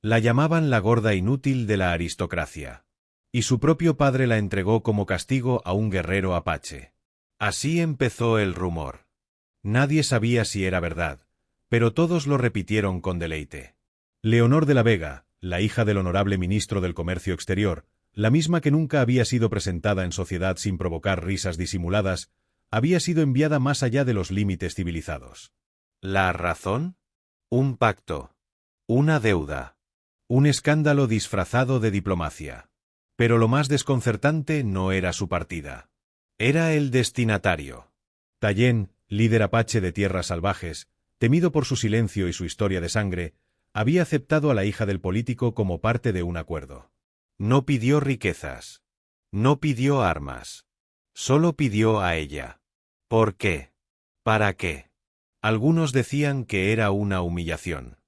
La llamaban la gorda inútil de la aristocracia. Y su propio padre la entregó como castigo a un guerrero apache. Así empezó el rumor. Nadie sabía si era verdad, pero todos lo repitieron con deleite. Leonor de la Vega, la hija del honorable ministro del Comercio Exterior, la misma que nunca había sido presentada en sociedad sin provocar risas disimuladas, había sido enviada más allá de los límites civilizados. ¿La razón? Un pacto. Una deuda. Un escándalo disfrazado de diplomacia. Pero lo más desconcertante no era su partida. Era el destinatario. Tallien, líder apache de tierras salvajes, temido por su silencio y su historia de sangre, había aceptado a la hija del político como parte de un acuerdo. No pidió riquezas. No pidió armas. Solo pidió a ella. ¿Por qué? ¿Para qué? Algunos decían que era una humillación.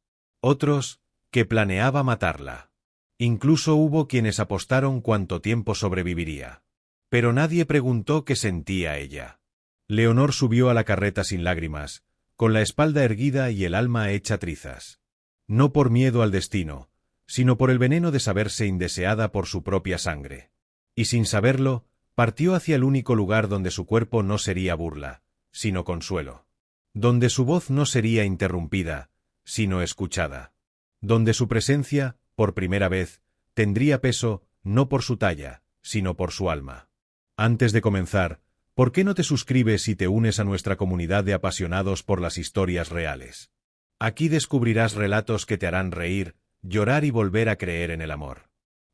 Otros, que planeaba matarla. Incluso hubo quienes apostaron cuánto tiempo sobreviviría. Pero nadie preguntó qué sentía ella. Leonor subió a la carreta sin lágrimas, con la espalda erguida y el alma hecha trizas. No por miedo al destino, sino por el veneno de saberse indeseada por su propia sangre. Y sin saberlo, partió hacia el único lugar donde su cuerpo no sería burla, sino consuelo. Donde su voz no sería interrumpida, sino escuchada. Donde su presencia, por primera vez, tendría peso, no por su talla, sino por su alma. Antes de comenzar, ¿por qué no te suscribes y te unes a nuestra comunidad de apasionados por las historias reales? Aquí descubrirás relatos que te harán reír, llorar y volver a creer en el amor.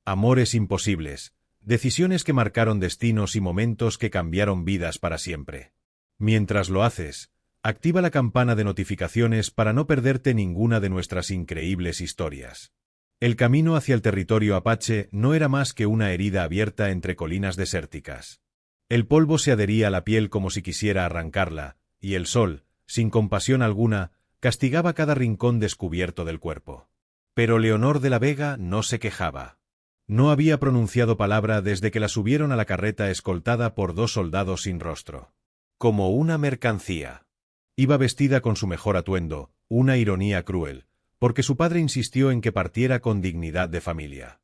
Amores imposibles, decisiones que marcaron destinos y momentos que cambiaron vidas para siempre. Mientras lo haces, activa la campana de notificaciones para no perderte ninguna de nuestras increíbles historias. El camino hacia el territorio apache no era más que una herida abierta entre colinas desérticas. El polvo se adhería a la piel como si quisiera arrancarla, y el sol, sin compasión alguna, castigaba cada rincón descubierto del cuerpo. Pero Leonor de la Vega no se quejaba. No había pronunciado palabra desde que la subieron a la carreta escoltada por 2 soldados sin rostro. Como una mercancía. Iba vestida con su mejor atuendo, una ironía cruel, porque su padre insistió en que partiera con dignidad de familia.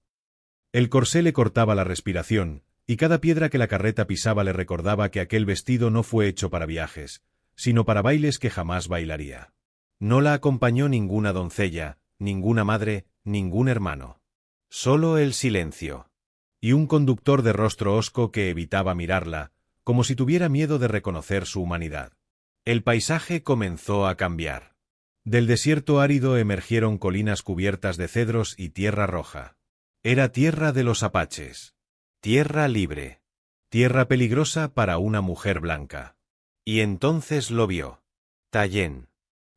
El corsé le cortaba la respiración, y cada piedra que la carreta pisaba le recordaba que aquel vestido no fue hecho para viajes, sino para bailes que jamás bailaría. No la acompañó ninguna doncella, ninguna madre, ningún hermano. Solo el silencio. Y un conductor de rostro hosco que evitaba mirarla, como si tuviera miedo de reconocer su humanidad. El paisaje comenzó a cambiar. Del desierto árido emergieron colinas cubiertas de cedros y tierra roja. Era tierra de los apaches. Tierra libre. Tierra peligrosa para una mujer blanca. Y entonces lo vio. Tallien.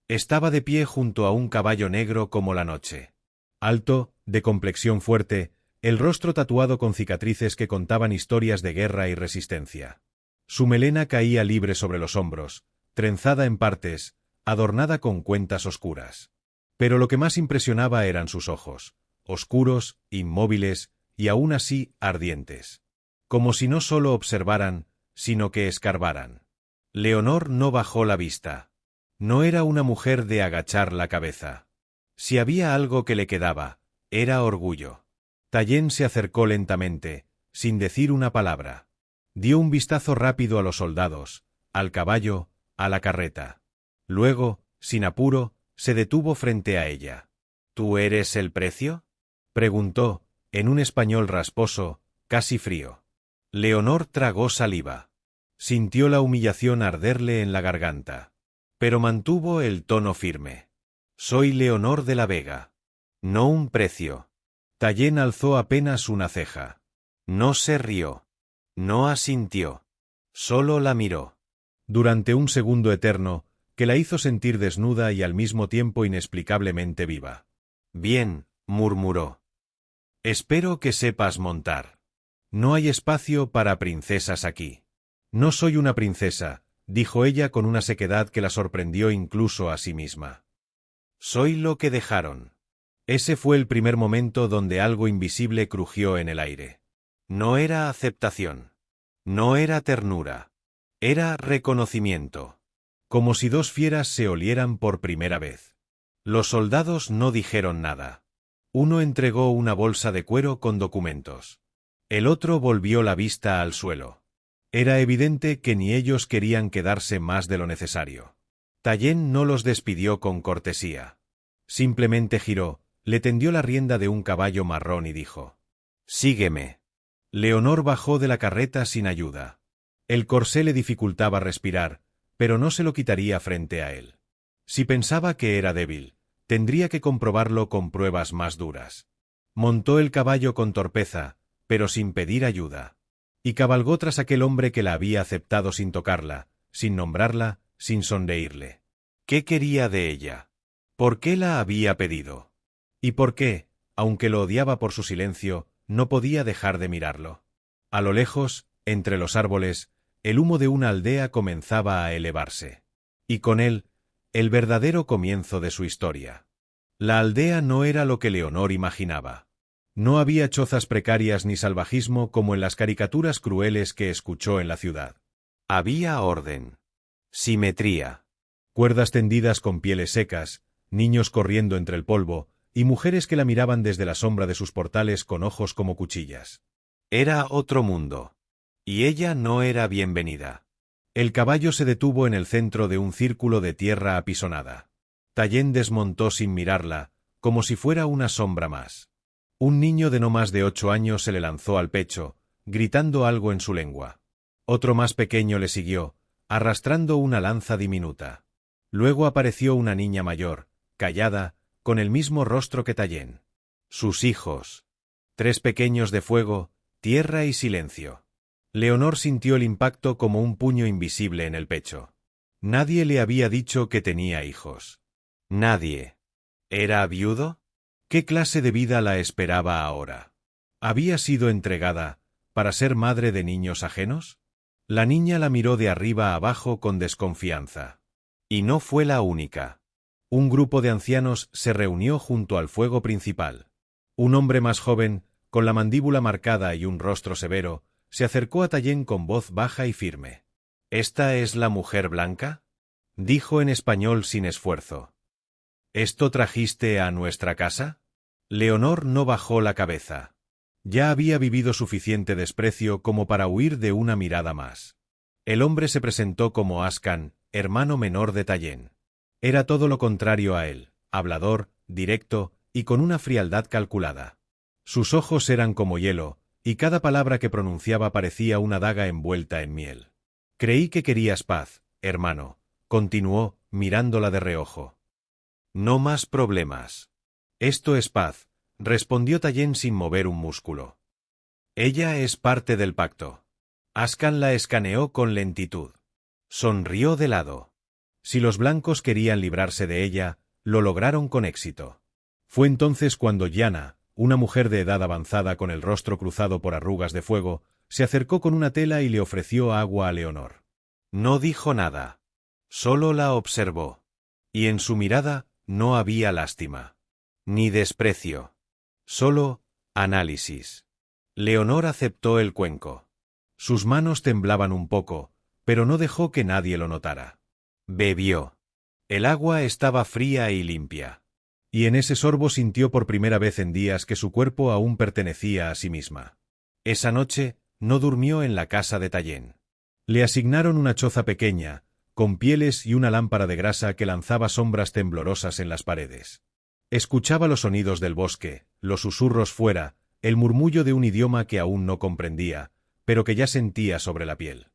Estaba de pie junto a un caballo negro como la noche. Alto, de complexión fuerte, el rostro tatuado con cicatrices que contaban historias de guerra y resistencia. Su melena caía libre sobre los hombros, trenzada en partes, adornada con cuentas oscuras. Pero lo que más impresionaba eran sus ojos, oscuros, inmóviles y aún así ardientes. Como si no solo observaran, sino que escarbaran. Leonor no bajó la vista. No era una mujer de agachar la cabeza. Si había algo que le quedaba, era orgullo. Tallien se acercó lentamente, sin decir una palabra. Dio un vistazo rápido a los soldados, al caballo, a la carreta. Luego, sin apuro, se detuvo frente a ella. ¿Tú eres el precio?, preguntó, en un español rasposo, casi frío. Leonor tragó saliva. Sintió la humillación arderle en la garganta. Pero mantuvo el tono firme. Soy Leonor de la Vega. No un precio. Tallien alzó apenas una ceja. No se rió. No asintió. Solo la miró. Durante un segundo eterno, que la hizo sentir desnuda y al mismo tiempo inexplicablemente viva. Bien, murmuró. Espero que sepas montar. No hay espacio para princesas aquí. No soy una princesa, dijo ella con una sequedad que la sorprendió incluso a sí misma. Soy lo que dejaron. Ese fue el primer momento donde algo invisible crujió en el aire. No era aceptación. No era ternura. Era reconocimiento. Como si 2 fieras se olieran por primera vez. Los soldados no dijeron nada. Uno entregó una bolsa de cuero con documentos. El otro volvió la vista al suelo. Era evidente que ni ellos querían quedarse más de lo necesario. Tallien no los despidió con cortesía. Simplemente giró, le tendió la rienda de un caballo marrón y dijo: «Sígueme». Leonor bajó de la carreta sin ayuda. El corsé le dificultaba respirar, pero no se lo quitaría frente a él. Si pensaba que era débil, tendría que comprobarlo con pruebas más duras. Montó el caballo con torpeza, pero sin pedir ayuda. Y cabalgó tras aquel hombre que la había aceptado sin tocarla, sin nombrarla, sin sonreírle. ¿Qué quería de ella? ¿Por qué la había pedido? ¿Y por qué, aunque lo odiaba por su silencio, no podía dejar de mirarlo? A lo lejos, entre los árboles, el humo de una aldea comenzaba a elevarse. Y con él, el verdadero comienzo de su historia. La aldea no era lo que Leonor imaginaba. No había chozas precarias ni salvajismo como en las caricaturas crueles que escuchó en la ciudad. Había orden. Simetría. Cuerdas tendidas con pieles secas, niños corriendo entre el polvo, y mujeres que la miraban desde la sombra de sus portales con ojos como cuchillas. Era otro mundo. Y ella no era bienvenida. El caballo se detuvo en el centro de un círculo de tierra apisonada. Tallien desmontó sin mirarla, como si fuera una sombra más. Un niño de no más de 8 años se le lanzó al pecho, gritando algo en su lengua. Otro más pequeño le siguió, arrastrando una lanza diminuta. Luego apareció una niña mayor, callada, con el mismo rostro que Tallien. Sus hijos. 3 pequeños de fuego, tierra y silencio. Leonor sintió el impacto como un puño invisible en el pecho. Nadie le había dicho que tenía hijos. Nadie. ¿Era viudo? ¿Qué clase de vida la esperaba ahora? ¿Había sido entregada para ser madre de niños ajenos? La niña la miró de arriba a abajo con desconfianza. Y no fue la única. Un grupo de ancianos se reunió junto al fuego principal. Un hombre más joven, con la mandíbula marcada y un rostro severo, se acercó a Tallien con voz baja y firme. ¿Esta es la mujer blanca?, dijo en español sin esfuerzo. ¿Esto trajiste a nuestra casa? Leonor no bajó la cabeza. Ya había vivido suficiente desprecio como para huir de una mirada más. El hombre se presentó como Ascan, hermano menor de Tallien. Era todo lo contrario a él, hablador, directo y con una frialdad calculada. Sus ojos eran como hielo, y cada palabra que pronunciaba parecía una daga envuelta en miel. Creí que querías paz, hermano, continuó, mirándola de reojo. No más problemas. Esto es paz, respondió Tallien sin mover un músculo. Ella es parte del pacto. Ascan la escaneó con lentitud. Sonrió de lado. Si los blancos querían librarse de ella, lo lograron con éxito. Fue entonces cuando Yana, una mujer de edad avanzada con el rostro cruzado por arrugas de fuego, se acercó con una tela y le ofreció agua a Leonor. No dijo nada. Solo la observó. Y en su mirada no había lástima. Ni desprecio. Solo análisis. Leonor aceptó el cuenco. Sus manos temblaban un poco, pero no dejó que nadie lo notara. Bebió. El agua estaba fría y limpia. Y en ese sorbo sintió por primera vez en días que su cuerpo aún pertenecía a sí misma. Esa noche no durmió en la casa de Tallien. Le asignaron una choza pequeña, con pieles y una lámpara de grasa que lanzaba sombras temblorosas en las paredes. Escuchaba los sonidos del bosque, los susurros fuera, el murmullo de un idioma que aún no comprendía, pero que ya sentía sobre la piel.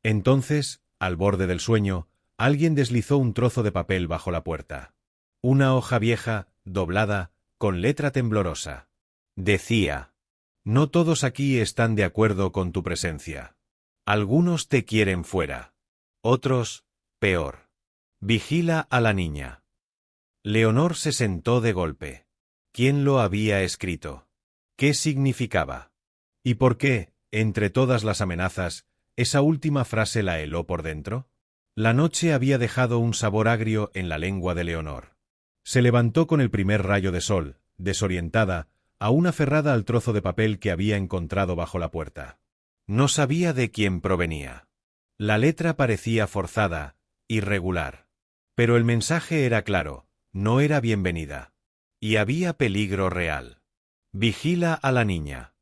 Entonces, al borde del sueño, alguien deslizó un trozo de papel bajo la puerta. Una hoja vieja, doblada, con letra temblorosa. Decía: no todos aquí están de acuerdo con tu presencia. Algunos te quieren fuera. Otros, peor. Vigila a la niña. Leonor se sentó de golpe. ¿Quién lo había escrito? ¿Qué significaba? ¿Y por qué, entre todas las amenazas, esa última frase la heló por dentro? La noche había dejado un sabor agrio en la lengua de Leonor. Se levantó con el primer rayo de sol, desorientada, aún aferrada al trozo de papel que había encontrado bajo la puerta. No sabía de quién provenía. La letra parecía forzada, irregular. Pero el mensaje era claro, no era bienvenida. Y había peligro real. Vigila a la niña.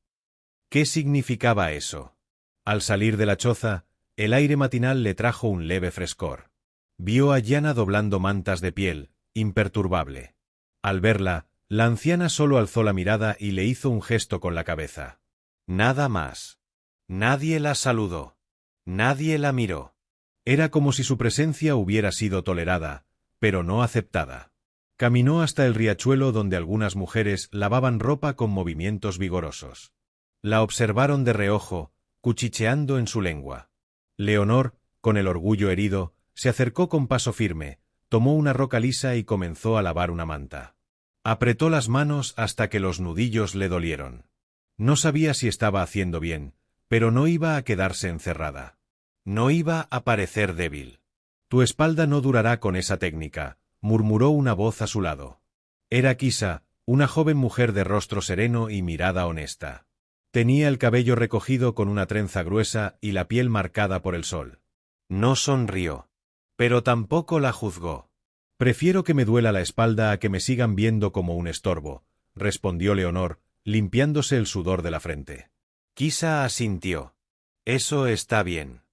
¿Qué significaba eso? Al salir de la choza, el aire matinal le trajo un leve frescor. Vio a Yana doblando mantas de piel, imperturbable. Al verla, la anciana solo alzó la mirada y le hizo un gesto con la cabeza. Nada más. Nadie la saludó. Nadie la miró. Era como si su presencia hubiera sido tolerada, pero no aceptada. Caminó hasta el riachuelo donde algunas mujeres lavaban ropa con movimientos vigorosos. La observaron de reojo, cuchicheando en su lengua. Leonor, con el orgullo herido, se acercó con paso firme, tomó una roca lisa y comenzó a lavar una manta. Apretó las manos hasta que los nudillos le dolieron. No sabía si estaba haciendo bien, pero no iba a quedarse encerrada. No iba a parecer débil. Tu espalda no durará con esa técnica, murmuró una voz a su lado. Era Kisa, una joven mujer de rostro sereno y mirada honesta. Tenía el cabello recogido con una trenza gruesa y la piel marcada por el sol. No sonrió, pero tampoco la juzgó. Prefiero que me duela la espalda a que me sigan viendo como un estorbo, respondió Leonor, limpiándose el sudor de la frente. Kisa asintió. Eso está bien.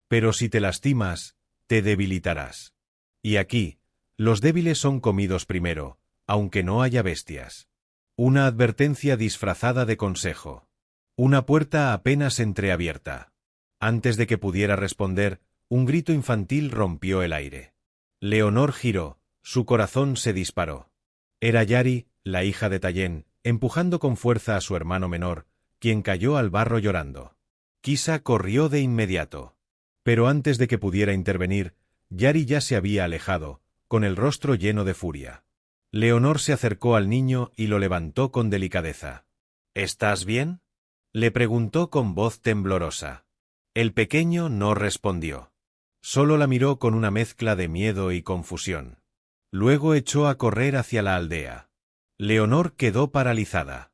Pero si te lastimas, te debilitarás. Y aquí, los débiles son comidos primero, aunque no haya bestias. Una advertencia disfrazada de consejo. Una puerta apenas entreabierta. Antes de que pudiera responder, un grito infantil rompió el aire. Leonor giró, su corazón se disparó. Era Yari, la hija de Tallén, empujando con fuerza a su hermano menor, quien cayó al barro llorando. Kisa corrió de inmediato. Pero antes de que pudiera intervenir, Yari ya se había alejado, con el rostro lleno de furia. Leonor se acercó al niño y lo levantó con delicadeza. ¿Estás bien?, le preguntó con voz temblorosa. El pequeño no respondió. Solo la miró con una mezcla de miedo y confusión. Luego echó a correr hacia la aldea. Leonor quedó paralizada.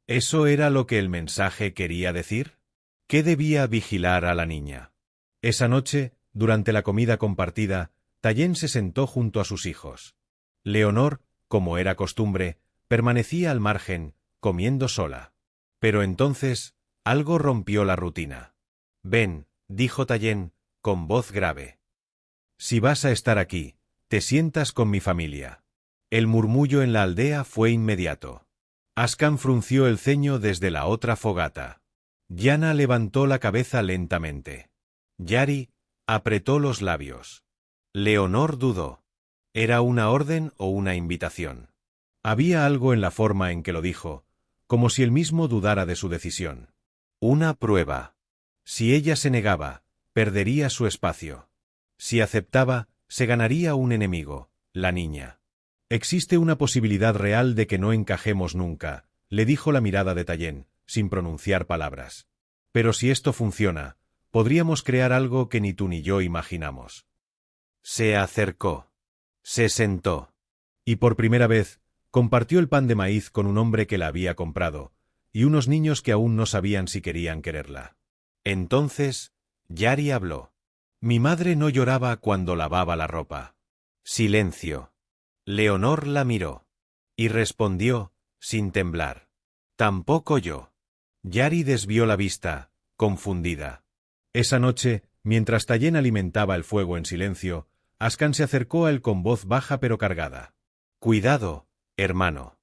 ¿Eso era lo que el mensaje quería decir? ¿Qué debía vigilar a la niña? Esa noche, durante la comida compartida, Tallén se sentó junto a sus hijos. Leonor, como era costumbre, permanecía al margen, comiendo sola. Pero entonces, algo rompió la rutina. Ven, dijo Tallén, con voz grave. Si vas a estar aquí, te sientas con mi familia. El murmullo en la aldea fue inmediato. Ascan frunció el ceño desde la otra fogata. Yana levantó la cabeza lentamente. Yari apretó los labios. Leonor dudó. ¿Era una orden o una invitación? Había algo en la forma en que lo dijo, como si él mismo dudara de su decisión. Una prueba. Si ella se negaba, perdería su espacio. Si aceptaba, se ganaría un enemigo, la niña. Existe una posibilidad real de que no encajemos nunca, le dijo la mirada de Tallén, sin pronunciar palabras. Pero si esto funciona, podríamos crear algo que ni tú ni yo imaginamos. Se acercó. Se sentó. Y por primera vez, compartió el pan de maíz con un hombre que la había comprado, y unos niños que aún no sabían si querían quererla. Entonces, Yari habló. Mi madre no lloraba cuando lavaba la ropa. Silencio. Leonor la miró. Y respondió, sin temblar. Tampoco yo. Yari desvió la vista, confundida. Esa noche, mientras Tallén alimentaba el fuego en silencio, Ascan se acercó a él con voz baja pero cargada. Cuidado, hermano.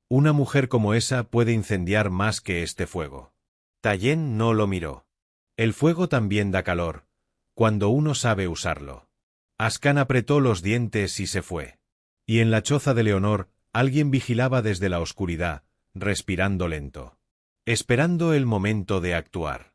Una mujer como esa puede incendiar más que este fuego. Tallén no lo miró. El fuego también da calor, cuando uno sabe usarlo. Ascan apretó los dientes y se fue. Y en la choza de Leonor, alguien vigilaba desde la oscuridad, respirando lento. Esperando el momento de actuar.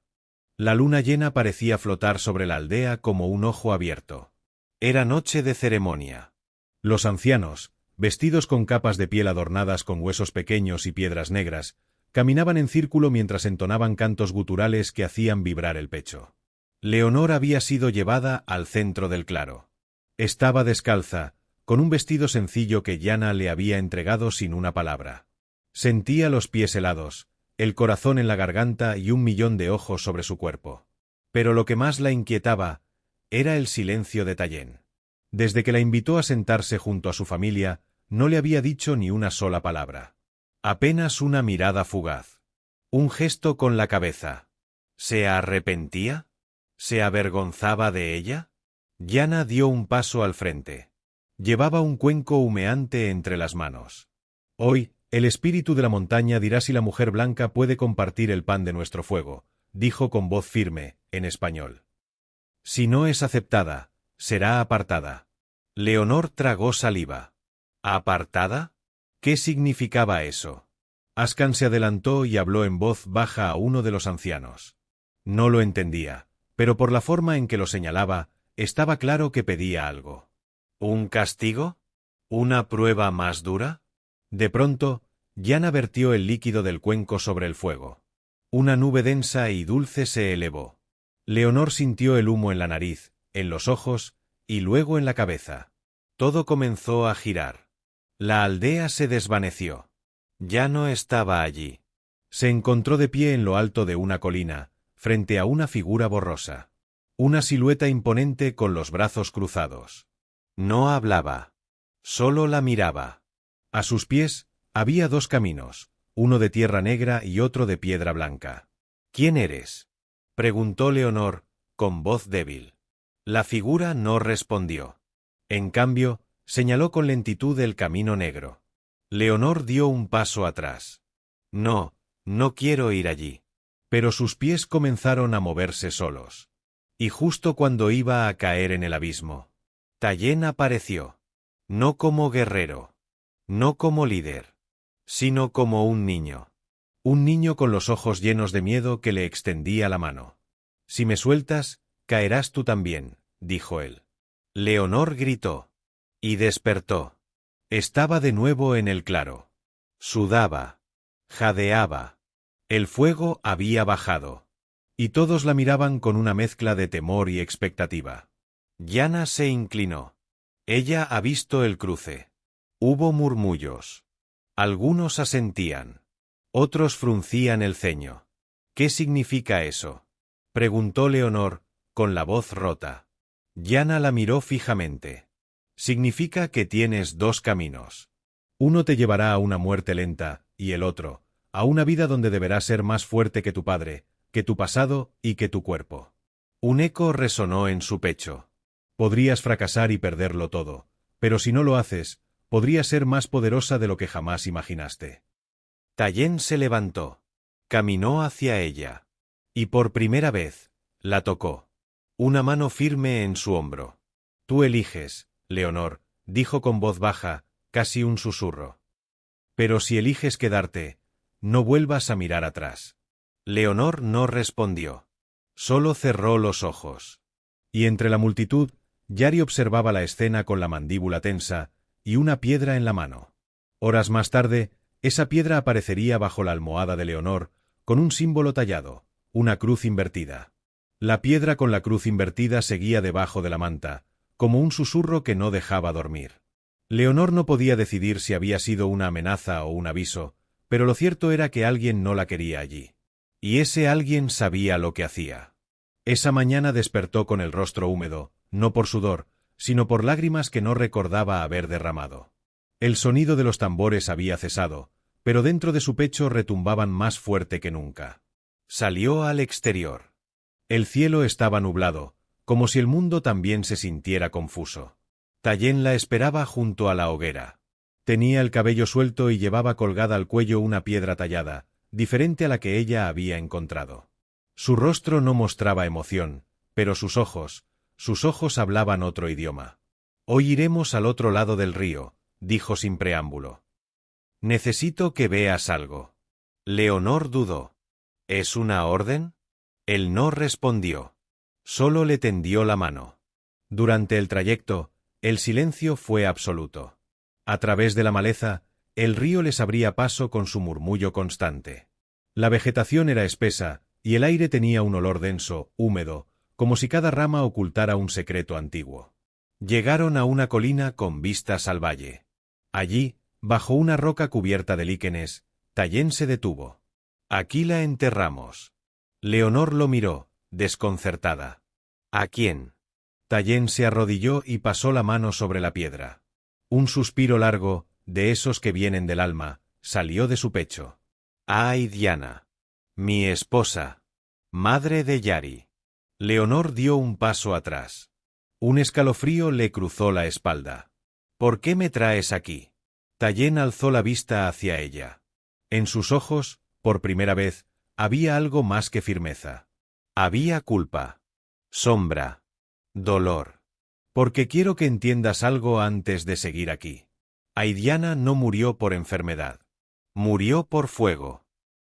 La luna llena parecía flotar sobre la aldea como un ojo abierto. Era noche de ceremonia. Los ancianos, vestidos con capas de piel adornadas con huesos pequeños y piedras negras, caminaban en círculo mientras entonaban cantos guturales que hacían vibrar el pecho. Leonor había sido llevada al centro del claro. Estaba descalza, con un vestido sencillo que Yana le había entregado sin una palabra. Sentía los pies helados, el corazón en la garganta y 1.000.000 de ojos sobre su cuerpo. Pero lo que más la inquietaba era el silencio de Tallén. Desde que la invitó a sentarse junto a su familia, no le había dicho ni una sola palabra. Apenas una mirada fugaz. Un gesto con la cabeza. ¿Se arrepentía? ¿Se avergonzaba de ella? Yana dio un paso al frente. Llevaba un cuenco humeante entre las manos. Hoy, el espíritu de la montaña dirá si la mujer blanca puede compartir el pan de nuestro fuego, dijo con voz firme, en español. Si no es aceptada, será apartada. Leonor tragó saliva. ¿Apartada? ¿Qué significaba eso? Ascan se adelantó y habló en voz baja a uno de los ancianos. No lo entendía, pero por la forma en que lo señalaba, estaba claro que pedía algo. ¿Un castigo? ¿Una prueba más dura? De pronto, Yana vertió el líquido del cuenco sobre el fuego. Una nube densa y dulce se elevó. Leonor sintió el humo en la nariz, en los ojos, y luego en la cabeza. Todo comenzó a girar. La aldea se desvaneció. Ya no estaba allí. Se encontró de pie en lo alto de una colina, frente a una figura borrosa. Una silueta imponente con los brazos cruzados. No hablaba. Solo la miraba. A sus pies había dos caminos, uno de tierra negra y otro de piedra blanca. ¿Quién eres?, preguntó Leonor, con voz débil. La figura no respondió. En cambio, señaló con lentitud el camino negro. Leonor dio un paso atrás. No, no quiero ir allí. Pero sus pies comenzaron a moverse solos. Y justo cuando iba a caer en el abismo, Tallien apareció. No como guerrero. No como líder. Sino como un niño. Un niño con los ojos llenos de miedo que le extendía la mano. Si me sueltas, caerás tú también, dijo él. Leonor gritó. Y despertó. Estaba de nuevo en el claro. Sudaba. Jadeaba. El fuego había bajado. Y todos la miraban con una mezcla de temor y expectativa. Yana se inclinó. Ella ha visto el cruce. Hubo murmullos. Algunos asentían. Otros fruncían el ceño. ¿Qué significa eso?, preguntó Leonor, con la voz rota. Yana la miró fijamente. Significa que tienes dos caminos. Uno te llevará a una muerte lenta, y el otro, a una vida donde deberás ser más fuerte que tu padre, que tu pasado y que tu cuerpo. Un eco resonó en su pecho. Podrías fracasar y perderlo todo, pero si no lo haces, podrías ser más poderosa de lo que jamás imaginaste. Tallien se levantó. Caminó hacia ella. Y por primera vez, la tocó. Una mano firme en su hombro. Tú eliges, Leonor, dijo con voz baja, casi un susurro. Pero si eliges quedarte, no vuelvas a mirar atrás. Leonor no respondió. Solo cerró los ojos. Y entre la multitud, Yari observaba la escena con la mandíbula tensa y una piedra en la mano. Horas más tarde, esa piedra aparecería bajo la almohada de Leonor, con un símbolo tallado, una cruz invertida. La piedra con la cruz invertida seguía debajo de la manta, como un susurro que no dejaba dormir. Leonor no podía decidir si había sido una amenaza o un aviso, pero lo cierto era que alguien no la quería allí. Y ese alguien sabía lo que hacía. Esa mañana despertó con el rostro húmedo, no por sudor, sino por lágrimas que no recordaba haber derramado. El sonido de los tambores había cesado, pero dentro de su pecho retumbaban más fuerte que nunca. Salió al exterior. El cielo estaba nublado, como si el mundo también se sintiera confuso. Tallien la esperaba junto a la hoguera. Tenía el cabello suelto y llevaba colgada al cuello una piedra tallada, diferente a la que ella había encontrado. Su rostro no mostraba emoción, pero sus ojos hablaban otro idioma. Hoy iremos al otro lado del río, dijo sin preámbulo. Necesito que veas algo. Leonor dudó. ¿Es una orden? Él no respondió. Solo le tendió la mano. Durante el trayecto, el silencio fue absoluto. A través de la maleza, el río les abría paso con su murmullo constante. La vegetación era espesa, y el aire tenía un olor denso, húmedo, como si cada rama ocultara un secreto antiguo. Llegaron a una colina con vistas al valle. Allí, bajo una roca cubierta de líquenes, Tallien se detuvo. Aquí la enterramos. Leonor lo miró, desconcertada. ¿A quién? Tallien se arrodilló y pasó la mano sobre la piedra. Un suspiro largo, de esos que vienen del alma, salió de su pecho. ¡Ay, Diana! Mi esposa. Madre de Yari. Leonor dio un paso atrás. Un escalofrío le cruzó la espalda. ¿Por qué me traes aquí? Tallien alzó la vista hacia ella. En sus ojos, por primera vez, había algo más que firmeza. Había culpa, sombra, dolor. Porque quiero que entiendas algo antes de seguir aquí. Aidiana no murió por enfermedad. Murió por fuego.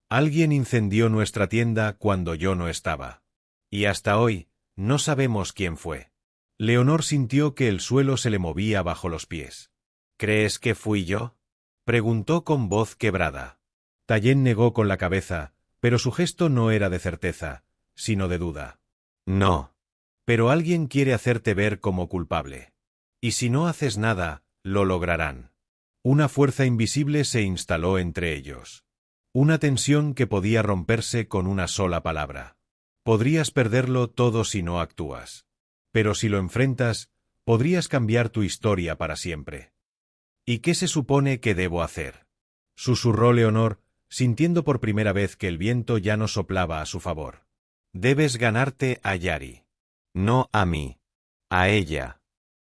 Alguien incendió nuestra tienda cuando yo no estaba. Y hasta hoy, no sabemos quién fue. Leonor sintió que el suelo se le movía bajo los pies. ¿Crees que fui yo? Preguntó con voz quebrada. Tallien negó con la cabeza, pero su gesto no era de certeza, sino de duda. No. Pero alguien quiere hacerte ver como culpable. Y si no haces nada, lo lograrán. Una fuerza invisible se instaló entre ellos. Una tensión que podía romperse con una sola palabra. Podrías perderlo todo si no actúas. Pero si lo enfrentas, podrías cambiar tu historia para siempre. ¿Y qué se supone que debo hacer? Susurró Leonor, sintiendo por primera vez que el viento ya no soplaba a su favor. Debes ganarte a Yari. No a mí. A ella.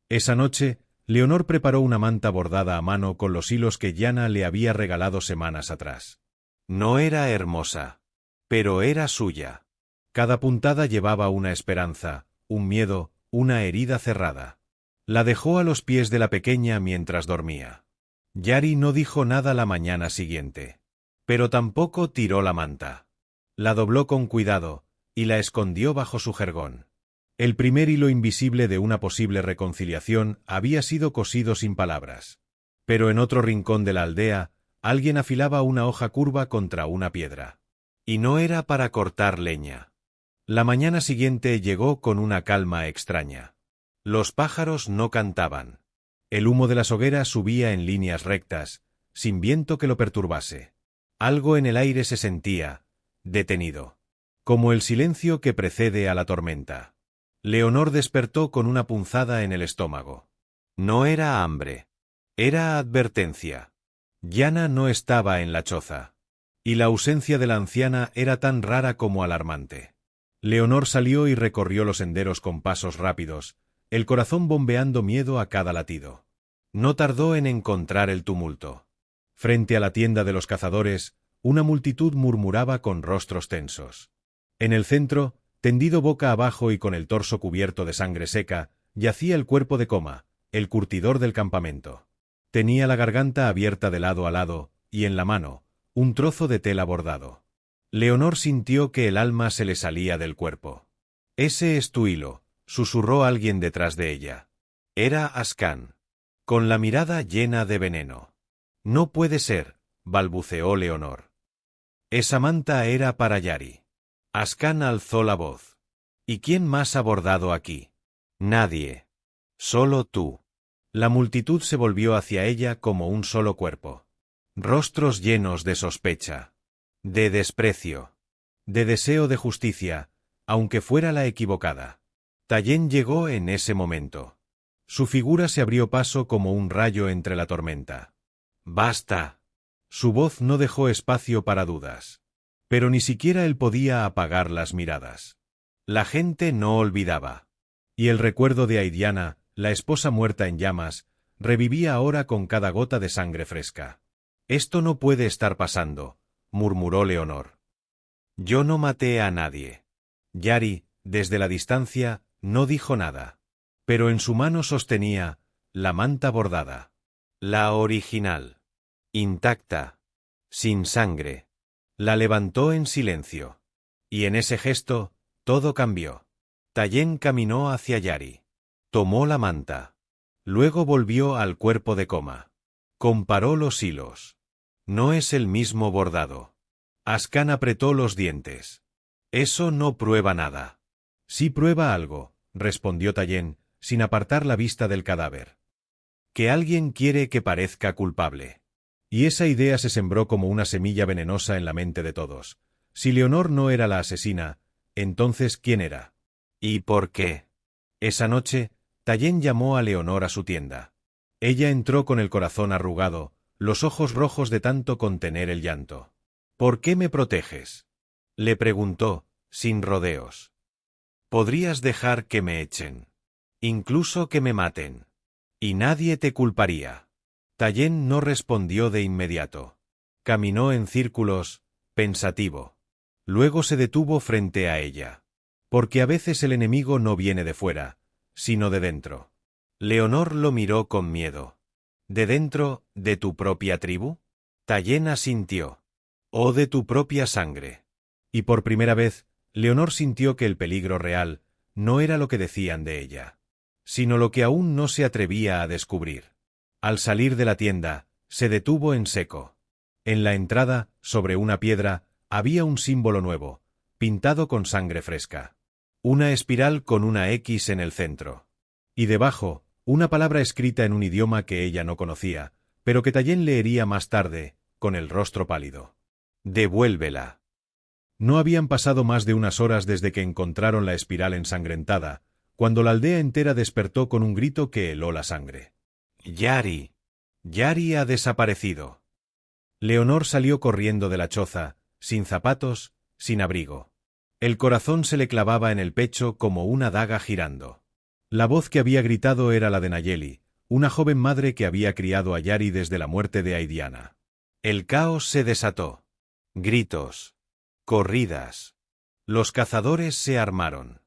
Esa noche, Leonor preparó una manta bordada a mano con los hilos que Yana le había regalado semanas atrás. No era hermosa, pero era suya. Cada puntada llevaba una esperanza, un miedo, una herida cerrada. La dejó a los pies de la pequeña mientras dormía. Yari no dijo nada la mañana siguiente. Pero tampoco tiró la manta. La dobló con cuidado, y la escondió bajo su jergón. El primer hilo invisible de una posible reconciliación había sido cosido sin palabras. Pero en otro rincón de la aldea, alguien afilaba una hoja curva contra una piedra. Y no era para cortar leña. La mañana siguiente llegó con una calma extraña. Los pájaros no cantaban. El humo de las hogueras subía en líneas rectas, sin viento que lo perturbase. Algo en el aire se sentía, detenido. Como el silencio que precede a la tormenta. Leonor despertó con una punzada en el estómago. No era hambre. Era advertencia. Yana no estaba en la choza. Y la ausencia de la anciana era tan rara como alarmante. Leonor salió y recorrió los senderos con pasos rápidos, el corazón bombeando miedo a cada latido. No tardó en encontrar el tumulto. Frente a la tienda de los cazadores, una multitud murmuraba con rostros tensos. En el centro, tendido boca abajo y con el torso cubierto de sangre seca, yacía el cuerpo de Coma, el curtidor del campamento. Tenía la garganta abierta de lado a lado, y en la mano, un trozo de tela bordado. Leonor sintió que el alma se le salía del cuerpo. «Ese es tu hilo», susurró alguien detrás de ella. Era Ascan, con la mirada llena de veneno. «No puede ser», balbuceó Leonor. Esa manta era para Yari. Ascan alzó la voz. «¿Y quién más ha bordado aquí?» «Nadie. Solo tú». La multitud se volvió hacia ella como un solo cuerpo. Rostros llenos de sospecha, de desprecio, de deseo de justicia, aunque fuera la equivocada. Tallien llegó en ese momento. Su figura se abrió paso como un rayo entre la tormenta. «¡Basta!». Su voz no dejó espacio para dudas. Pero ni siquiera él podía apagar las miradas. La gente no olvidaba. Y el recuerdo de Aidiana, la esposa muerta en llamas, revivía ahora con cada gota de sangre fresca. «Esto no puede estar pasando», murmuró Leonor. «Yo no maté a nadie». Yari, desde la distancia, no dijo nada. Pero en su mano sostenía la manta bordada. La original. Intacta. Sin sangre. La levantó en silencio. Y en ese gesto, todo cambió. Tallien caminó hacia Yari. Tomó la manta. Luego volvió al cuerpo de Coma. Comparó los hilos. No es el mismo bordado. Ascan apretó los dientes. Eso no prueba nada. Sí prueba algo, respondió Tallien, sin apartar la vista del cadáver. Que alguien quiere que parezca culpable. Y esa idea se sembró como una semilla venenosa en la mente de todos. Si Leonor no era la asesina, entonces ¿quién era? ¿Y por qué? Esa noche, Tallien llamó a Leonor a su tienda. Ella entró con el corazón arrugado, los ojos rojos de tanto contener el llanto. ¿Por qué me proteges?, le preguntó, sin rodeos. Podrías dejar que me echen, incluso que me maten, y nadie te culparía. Tallien no respondió de inmediato. Caminó en círculos, pensativo. Luego se detuvo frente a ella. Porque a veces el enemigo no viene de fuera, sino de dentro. Leonor lo miró con miedo. ¿De dentro, de tu propia tribu? Tallien asintió. ¿O de tu propia sangre? Y por primera vez, Leonor sintió que el peligro real no era lo que decían de ella, sino lo que aún no se atrevía a descubrir. Al salir de la tienda, se detuvo en seco. En la entrada, sobre una piedra, había un símbolo nuevo, pintado con sangre fresca. Una espiral con una X en el centro. Y debajo, una palabra escrita en un idioma que ella no conocía, pero que Tallien leería más tarde, con el rostro pálido. Devuélvela. No habían pasado más de unas horas desde que encontraron la espiral ensangrentada, cuando la aldea entera despertó con un grito que heló la sangre. Yari. Yari ha desaparecido. Leonor salió corriendo de la choza, sin zapatos, sin abrigo. El corazón se le clavaba en el pecho como una daga girando. La voz que había gritado era la de Nayeli, una joven madre que había criado a Yari desde la muerte de Aidiana. El caos se desató. Gritos. Corridas. Los cazadores se armaron.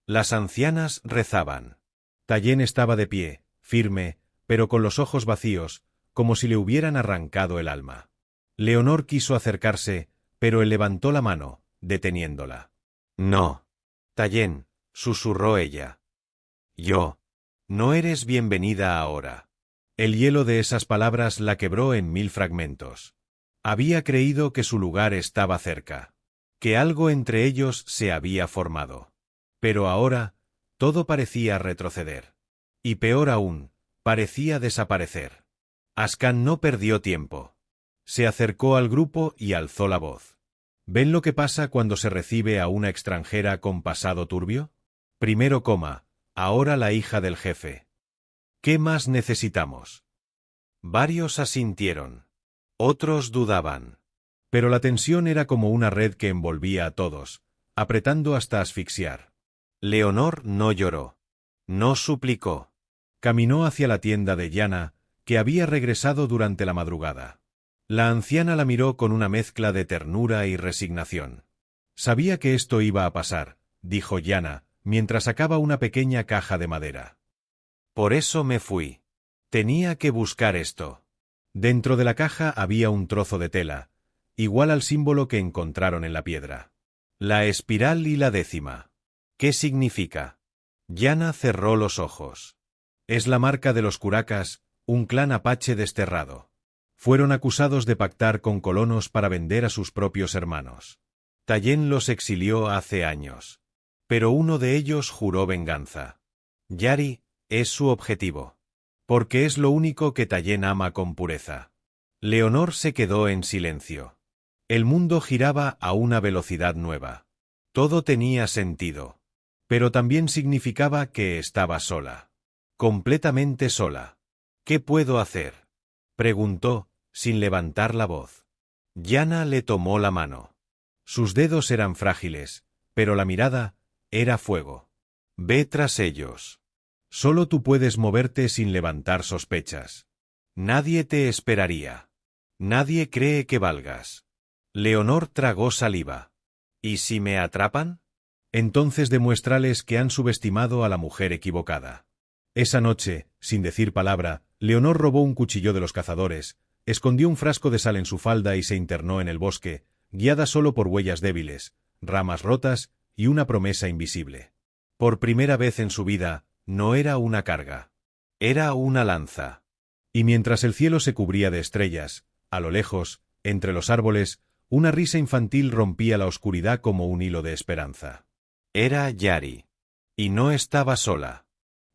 Las ancianas rezaban. Tallien estaba de pie, firme, pero con los ojos vacíos, como si le hubieran arrancado el alma. Leonor quiso acercarse, pero él levantó la mano, deteniéndola. No. Tallien, susurró ella. No eres bienvenida ahora. El hielo de esas palabras la quebró en 1000 fragmentos. Había creído que su lugar estaba cerca, que algo entre ellos se había formado. Pero ahora, todo parecía retroceder. Y peor aún, parecía desaparecer. Ascan no perdió tiempo. Se acercó al grupo y alzó la voz. ¿Ven lo que pasa cuando se recibe a una extranjera con pasado turbio? Primero ahora la hija del jefe. ¿Qué más necesitamos? Varios asintieron. Otros dudaban. Pero la tensión era como una red que envolvía a todos, apretando hasta asfixiar. Leonor no lloró. No suplicó. Caminó hacia la tienda de Yana, que había regresado durante la madrugada. La anciana la miró con una mezcla de ternura y resignación. Sabía que esto iba a pasar, dijo Yana, mientras sacaba una pequeña caja de madera. Por eso me fui. Tenía que buscar esto. Dentro de la caja había un trozo de tela, igual al símbolo que encontraron en la piedra. La espiral y la 10. ¿Qué significa? Yana cerró los ojos. Es la marca de los curacas, un clan apache desterrado. Fueron acusados de pactar con colonos para vender a sus propios hermanos. Tallien los exilió hace años. Pero uno de ellos juró venganza. Yari es su objetivo. Porque es lo único que Tallien ama con pureza. Leonor se quedó en silencio. El mundo giraba a una velocidad nueva. Todo tenía sentido. Pero también significaba que estaba sola. Completamente sola. ¿Qué puedo hacer?, preguntó, sin levantar la voz. Yana le tomó la mano. Sus dedos eran frágiles, pero la mirada era fuego. Ve tras ellos. Solo tú puedes moverte sin levantar sospechas. Nadie te esperaría. Nadie cree que valgas. Leonor tragó saliva. ¿Y si me atrapan? Entonces demuéstrales que han subestimado a la mujer equivocada. Esa noche, sin decir palabra, Leonor robó un cuchillo de los cazadores, escondió un frasco de sal en su falda y se internó en el bosque, guiada solo por huellas débiles, ramas rotas y una promesa invisible. Por primera vez en su vida, no era una carga. Era una lanza. Y mientras el cielo se cubría de estrellas, a lo lejos, entre los árboles, una risa infantil rompía la oscuridad como un hilo de esperanza. Era Yari. Y no estaba sola.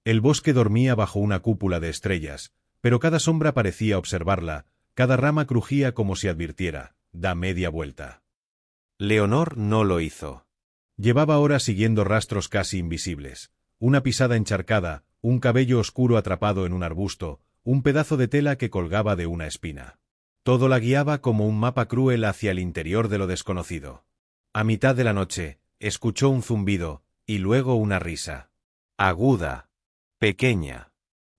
El bosque dormía bajo una cúpula de estrellas, pero cada sombra parecía observarla, cada rama crujía como si advirtiera, da media vuelta. Leonor no lo hizo. Llevaba horas siguiendo rastros casi invisibles. Una pisada encharcada, un cabello oscuro atrapado en un arbusto, un pedazo de tela que colgaba de una espina. Todo la guiaba como un mapa cruel hacia el interior de lo desconocido. A mitad de la noche, escuchó un zumbido, y luego una risa. Aguda. Pequeña.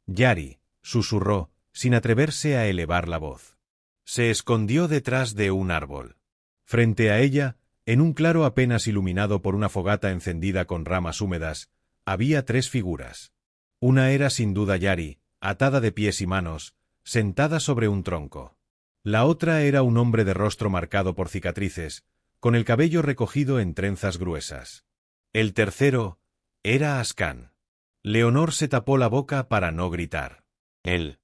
Yari, susurró, sin atreverse a elevar la voz. Se escondió detrás de un árbol. Frente a ella, en un claro apenas iluminado por una fogata encendida con ramas húmedas, había 3 figuras. Una era sin duda Yari, atada de pies y manos, sentada sobre un tronco. La otra era un hombre de rostro marcado por cicatrices, con el cabello recogido en trenzas gruesas. El tercero era Ascan. Leonor se tapó la boca para no gritar. Él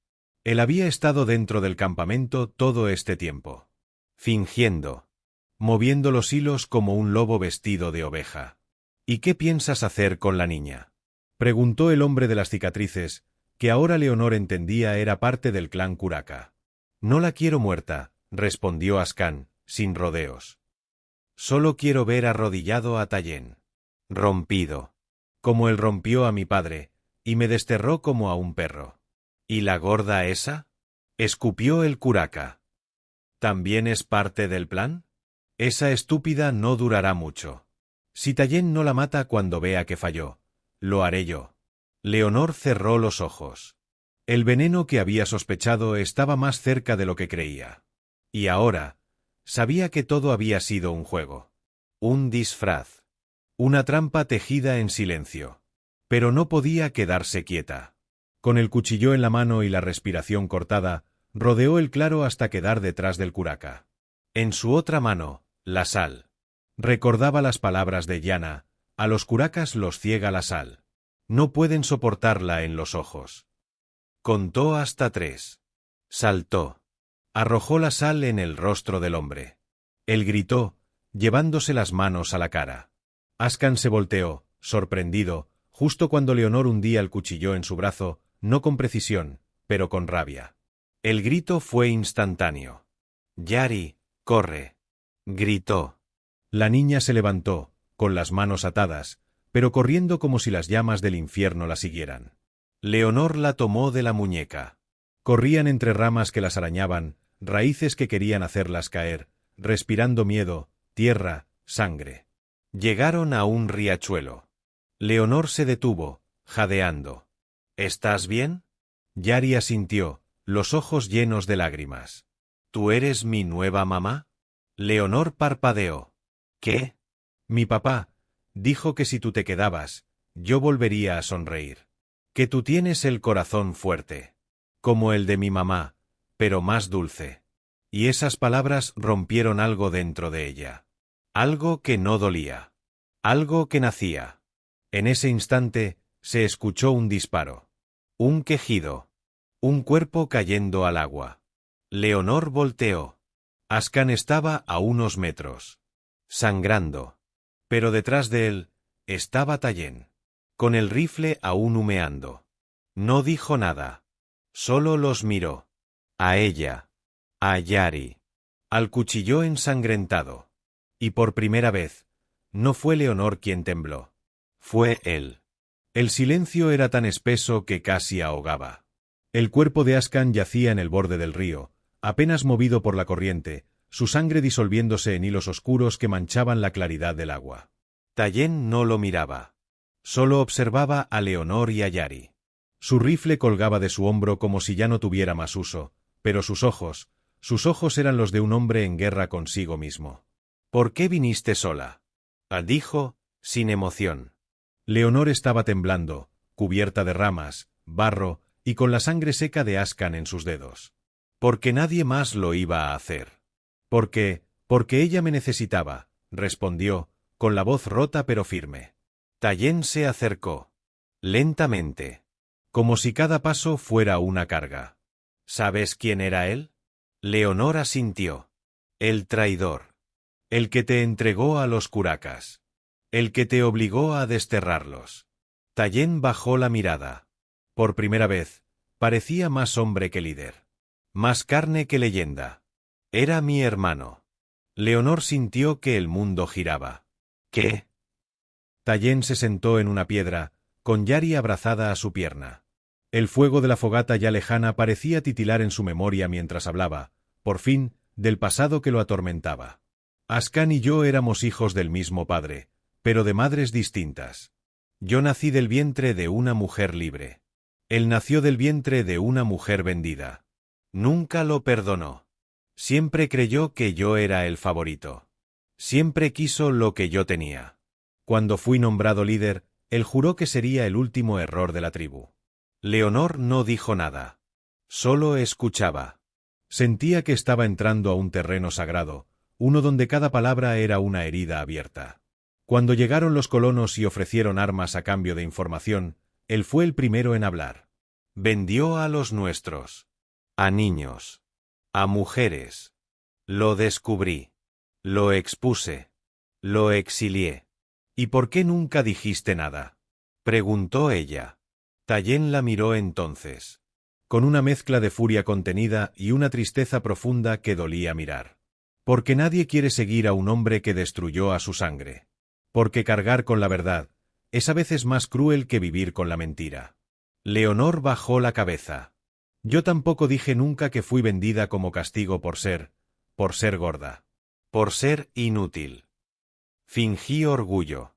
había estado dentro del campamento todo este tiempo. Fingiendo. Moviendo los hilos como un lobo vestido de oveja. ¿Y qué piensas hacer con la niña? Preguntó el hombre de las cicatrices, que ahora Leonor entendía era parte del clan Curaca. No la quiero muerta, respondió Ascan, sin rodeos. Solo quiero ver arrodillado a Tallén. Rompido. Como él rompió a mi padre, y me desterró como a un perro. ¿Y la gorda esa? Escupió el Curaca. ¿También es parte del plan? Esa estúpida no durará mucho. Si Tallén no la mata cuando vea que falló, lo haré yo. Leonor cerró los ojos. El veneno que había sospechado estaba más cerca de lo que creía. Y ahora, sabía que todo había sido un juego. Un disfraz. Una trampa tejida en silencio. Pero no podía quedarse quieta. Con el cuchillo en la mano y la respiración cortada, rodeó el claro hasta quedar detrás del Curaca. En su otra mano, la sal. Recordaba las palabras de Yana: a los Curacas los ciega la sal. No pueden soportarla en los ojos. Contó hasta 3. Saltó. Arrojó la sal en el rostro del hombre. Él gritó, llevándose las manos a la cara. Ascan se volteó, sorprendido, justo cuando Leonor hundía el cuchillo en su brazo, no con precisión, pero con rabia. El grito fue instantáneo. Yari, corre. Gritó. La niña se levantó, con las manos atadas, pero corriendo como si las llamas del infierno la siguieran. Leonor la tomó de la muñeca. Corrían entre ramas que las arañaban, raíces que querían hacerlas caer, respirando miedo, tierra, sangre. Llegaron a un riachuelo. Leonor se detuvo, jadeando. ¿Estás bien? Yari asintió, los ojos llenos de lágrimas. ¿Tú eres mi nueva mamá? Leonor parpadeó. ¿Qué? Mi papá dijo que si tú te quedabas, yo volvería a sonreír. Que tú tienes el corazón fuerte. Como el de mi mamá, pero más dulce. Y esas palabras rompieron algo dentro de ella. Algo que no dolía. Algo que nacía. En ese instante, se escuchó un disparo. Un quejido. Un cuerpo cayendo al agua. Leonor volteó. Ascan estaba a unos metros. Sangrando. Pero detrás de él, estaba Tallén. Con el rifle aún humeando. No dijo nada. Solo los miró. A ella. A Yari. Al cuchillo ensangrentado. Y por primera vez, no fue Leonor quien tembló. Fue él. El silencio era tan espeso que casi ahogaba. El cuerpo de Ascan yacía en el borde del río, apenas movido por la corriente, su sangre disolviéndose en hilos oscuros que manchaban la claridad del agua. Tallén no lo miraba. Solo observaba a Leonor y a Yari. Su rifle colgaba de su hombro como si ya no tuviera más uso, pero sus ojos eran los de un hombre en guerra consigo mismo. ¿Por qué viniste sola? Dijo, sin emoción. Leonor estaba temblando, cubierta de ramas, barro y con la sangre seca de Ascan en sus dedos. Porque nadie más lo iba a hacer. Porque ella me necesitaba, respondió, con la voz rota pero firme. Tallén se acercó. Lentamente. Como si cada paso fuera una carga. ¿Sabes quién era él? Leonor asintió. El traidor. El que te entregó a los Curacas. El que te obligó a desterrarlos. Tallén bajó la mirada. Por primera vez, parecía más hombre que líder. Más carne que leyenda. Era mi hermano. Leonor sintió que el mundo giraba. ¿Qué? Tallén se sentó en una piedra, con Yari abrazada a su pierna. El fuego de la fogata ya lejana parecía titilar en su memoria mientras hablaba, por fin, del pasado que lo atormentaba. Ascan y yo éramos hijos del mismo padre, pero de madres distintas. Yo nací del vientre de una mujer libre. Él nació del vientre de una mujer vendida. Nunca lo perdonó. Siempre creyó que yo era el favorito. Siempre quiso lo que yo tenía. Cuando fui nombrado líder, él juró que sería el último error de la tribu. Leonor no dijo nada. Solo escuchaba. Sentía que estaba entrando a un terreno sagrado, uno donde cada palabra era una herida abierta. Cuando llegaron los colonos y ofrecieron armas a cambio de información, él fue el primero en hablar. Vendió a los nuestros. A niños. A mujeres. Lo descubrí. Lo expuse. Lo exilié. ¿Y por qué nunca dijiste nada?, preguntó ella. Tallien la miró entonces, con una mezcla de furia contenida y una tristeza profunda que dolía mirar. Porque nadie quiere seguir a un hombre que destruyó a su sangre. Porque cargar con la verdad es a veces más cruel que vivir con la mentira. Leonor bajó la cabeza. Yo tampoco dije nunca que fui vendida como castigo por ser gorda. Por ser inútil. Fingí orgullo.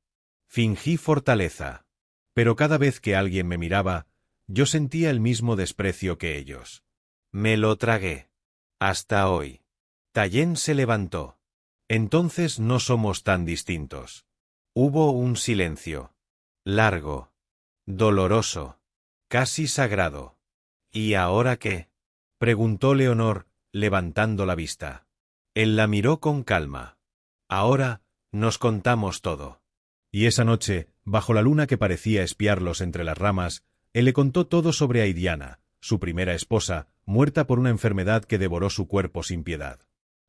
Fingí fortaleza. Pero cada vez que alguien me miraba, yo sentía el mismo desprecio que ellos. Me lo tragué. Hasta hoy. Tallien se levantó. Entonces no somos tan distintos. Hubo un silencio. Largo. Doloroso. Casi sagrado. ¿Y ahora qué?, preguntó Leonor, levantando la vista. Él la miró con calma. Ahora, nos contamos todo. Y esa noche, bajo la luna que parecía espiarlos entre las ramas, él le contó todo sobre Aidiana, su primera esposa, muerta por una enfermedad que devoró su cuerpo sin piedad.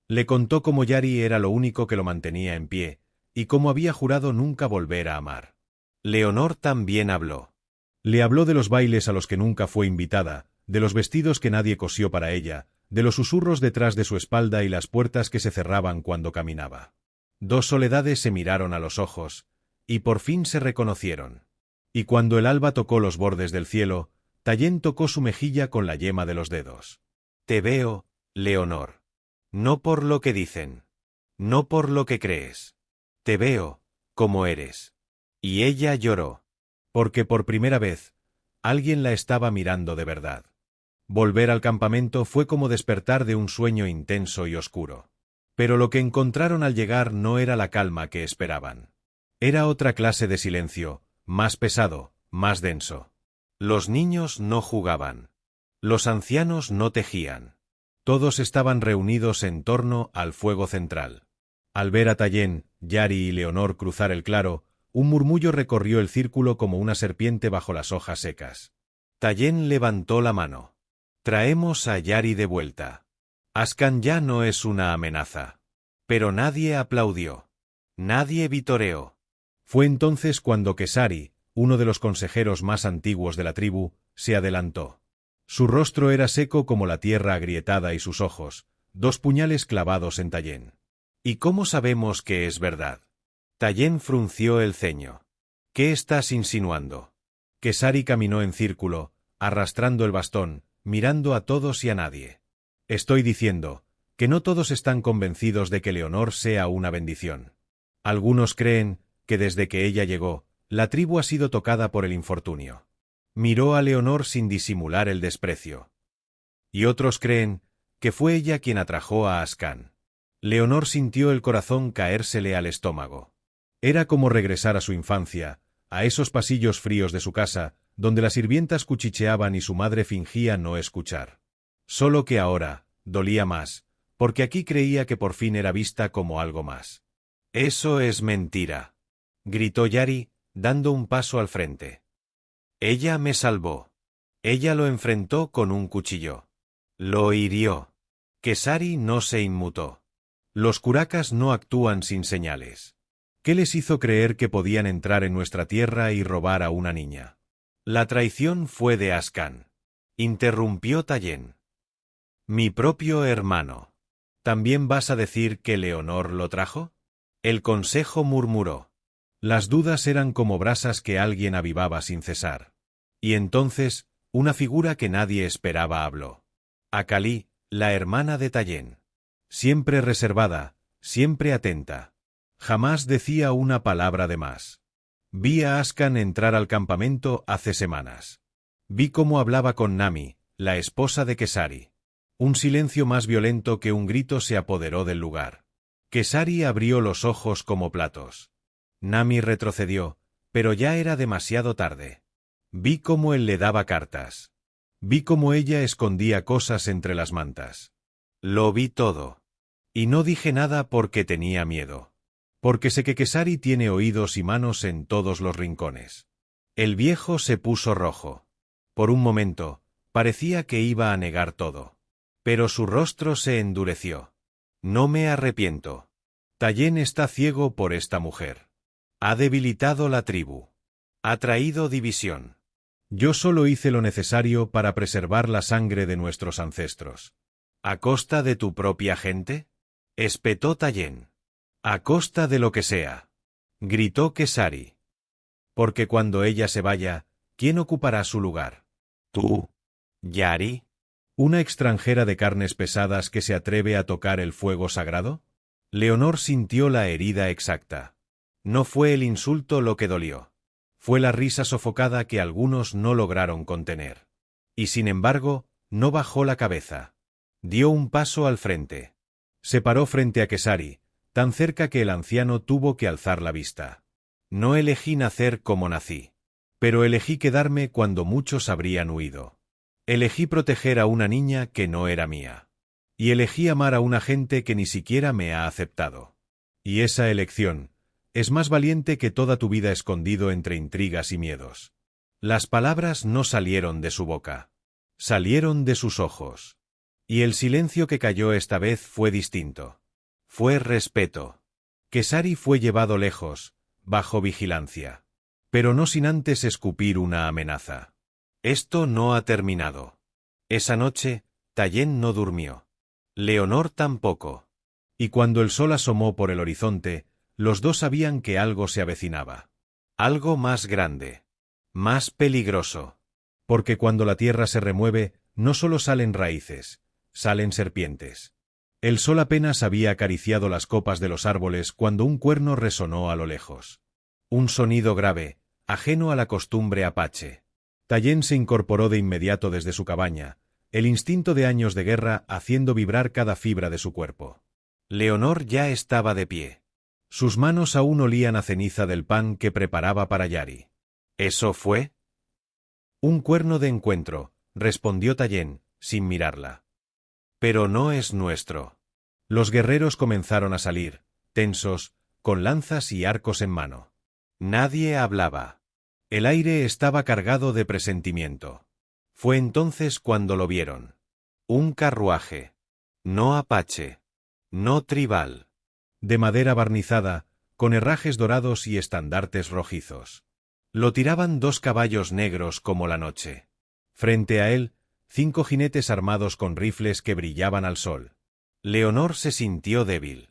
Le contó cómo Yari era lo único que lo mantenía en pie, y cómo había jurado nunca volver a amar. Leonor también habló. Le habló de los bailes a los que nunca fue invitada, de los vestidos que nadie cosió para ella, de los susurros detrás de su espalda y las puertas que se cerraban cuando caminaba. Dos soledades se miraron a los ojos, y por fin se reconocieron. Y cuando el alba tocó los bordes del cielo, Tallien tocó su mejilla con la yema de los dedos. Te veo, Leonor. No por lo que dicen. No por lo que crees. Te veo, como eres. Y ella lloró. Porque por primera vez, alguien la estaba mirando de verdad. Volver al campamento fue como despertar de un sueño intenso y oscuro. Pero lo que encontraron al llegar no era la calma que esperaban. Era otra clase de silencio, más pesado, más denso. Los niños no jugaban. Los ancianos no tejían. Todos estaban reunidos en torno al fuego central. Al ver a Tallien, Yari y Leonor cruzar el claro, un murmullo recorrió el círculo como una serpiente bajo las hojas secas. Tallien levantó la mano. Traemos a Yari de vuelta. Ascan ya no es una amenaza. Pero nadie aplaudió. Nadie vitoreó. Fue entonces cuando Kesari, uno de los consejeros más antiguos de la tribu, se adelantó. Su rostro era seco como la tierra agrietada y sus ojos, dos puñales clavados en Tallien. ¿Y cómo sabemos que es verdad? Tallien frunció el ceño. ¿Qué estás insinuando? Kesari caminó en círculo, arrastrando el bastón, mirando a todos y a nadie. Estoy diciendo que no todos están convencidos de que Leonor sea una bendición. Algunos creen que desde que ella llegó, la tribu ha sido tocada por el infortunio. Miró a Leonor sin disimular el desprecio. Y otros creen que fue ella quien atrajo a Ascan. Leonor sintió el corazón caérsele al estómago. Era como regresar a su infancia, a esos pasillos fríos de su casa, donde las sirvientas cuchicheaban y su madre fingía no escuchar. Solo que ahora, dolía más, porque aquí creía que por fin era vista como algo más. «Eso es mentira», gritó Yari, dando un paso al frente. «Ella me salvó. Ella lo enfrentó con un cuchillo. Lo hirió. Kesari no se inmutó. Los curacas no actúan sin señales. ¿Qué les hizo creer que podían entrar en nuestra tierra y robar a una niña?» «La traición fue de Ascan», interrumpió Tallien. «Mi propio hermano. ¿También vas a decir que Leonor lo trajo?» El consejo murmuró. Las dudas eran como brasas que alguien avivaba sin cesar. Y entonces, una figura que nadie esperaba habló. Acalí, la hermana de Tallien. Siempre reservada, siempre atenta. Jamás decía una palabra de más. Vi a Ascan entrar al campamento hace semanas. Vi cómo hablaba con Nami, la esposa de Kesari. Un silencio más violento que un grito se apoderó del lugar. Kesari abrió los ojos como platos. Nami retrocedió, pero ya era demasiado tarde. Vi cómo él le daba cartas. Vi cómo ella escondía cosas entre las mantas. Lo vi todo. Y no dije nada porque tenía miedo. Porque sé que Kesari tiene oídos y manos en todos los rincones. El viejo se puso rojo. Por un momento, parecía que iba a negar todo. Pero su rostro se endureció. No me arrepiento. Tallien está ciego por esta mujer. Ha debilitado la tribu. Ha traído división. Yo solo hice lo necesario para preservar la sangre de nuestros ancestros. ¿A costa de tu propia gente? Espetó Tallien. A costa de lo que sea. Gritó Kesari. Porque cuando ella se vaya, ¿quién ocupará su lugar? ¿Tú? ¿Yari? ¿Una extranjera de carnes pesadas que se atreve a tocar el fuego sagrado? Leonor sintió la herida exacta. No fue el insulto lo que dolió. Fue la risa sofocada que algunos no lograron contener. Y sin embargo, no bajó la cabeza. Dio un paso al frente. Se paró frente a Kesari, tan cerca que el anciano tuvo que alzar la vista. No elegí nacer como nací. Pero elegí quedarme cuando muchos habrían huido. Elegí proteger a una niña que no era mía. Y elegí amar a una gente que ni siquiera me ha aceptado. Y esa elección es más valiente que toda tu vida escondido entre intrigas y miedos. Las palabras no salieron de su boca. Salieron de sus ojos. Y el silencio que cayó esta vez fue distinto. Fue respeto. Kesari fue llevado lejos, bajo vigilancia. Pero no sin antes escupir una amenaza. Esto no ha terminado. Esa noche, Tallien no durmió. Leonor tampoco. Y cuando el sol asomó por el horizonte, los dos sabían que algo se avecinaba. Algo más grande. Más peligroso. Porque cuando la tierra se remueve, no solo salen raíces, salen serpientes. El sol apenas había acariciado las copas de los árboles cuando un cuerno resonó a lo lejos. Un sonido grave, ajeno a la costumbre apache. Tallien se incorporó de inmediato desde su cabaña, el instinto de años de guerra haciendo vibrar cada fibra de su cuerpo. Leonor ya estaba de pie. Sus manos aún olían a ceniza del pan que preparaba para Yari. ¿Eso fue? Un cuerno de encuentro, respondió Tallien, sin mirarla. Pero no es nuestro. Los guerreros comenzaron a salir, tensos, con lanzas y arcos en mano. Nadie hablaba. El aire estaba cargado de presentimiento. Fue entonces cuando lo vieron. Un carruaje. No apache. No tribal. De madera barnizada, con herrajes dorados y estandartes rojizos. Lo tiraban dos caballos negros como la noche. Frente a él, 5 jinetes armados con rifles que brillaban al sol. Leonor se sintió débil.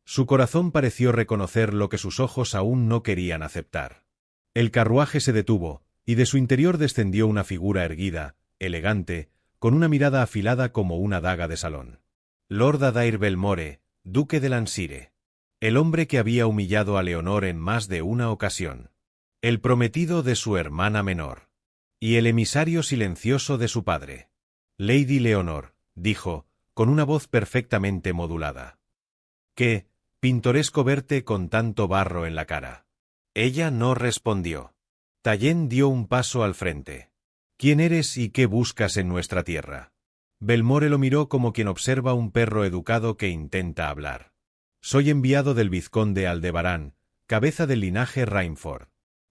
Su corazón pareció reconocer lo que sus ojos aún no querían aceptar. El carruaje se detuvo, y de su interior descendió una figura erguida, elegante, con una mirada afilada como una daga de salón. Lord Adair Belmore, duque de Lansire. El hombre que había humillado a Leonor en más de una ocasión. El prometido de su hermana menor. Y el emisario silencioso de su padre. Lady Leonor, dijo, con una voz perfectamente modulada. Qué pintoresco verte con tanto barro en la cara. Ella no respondió. Tallien dio un paso al frente. ¿Quién eres y qué buscas en nuestra tierra? Belmore lo miró como quien observa un perro educado que intenta hablar. Soy enviado del vizconde Aldebarán, cabeza del linaje Rainford.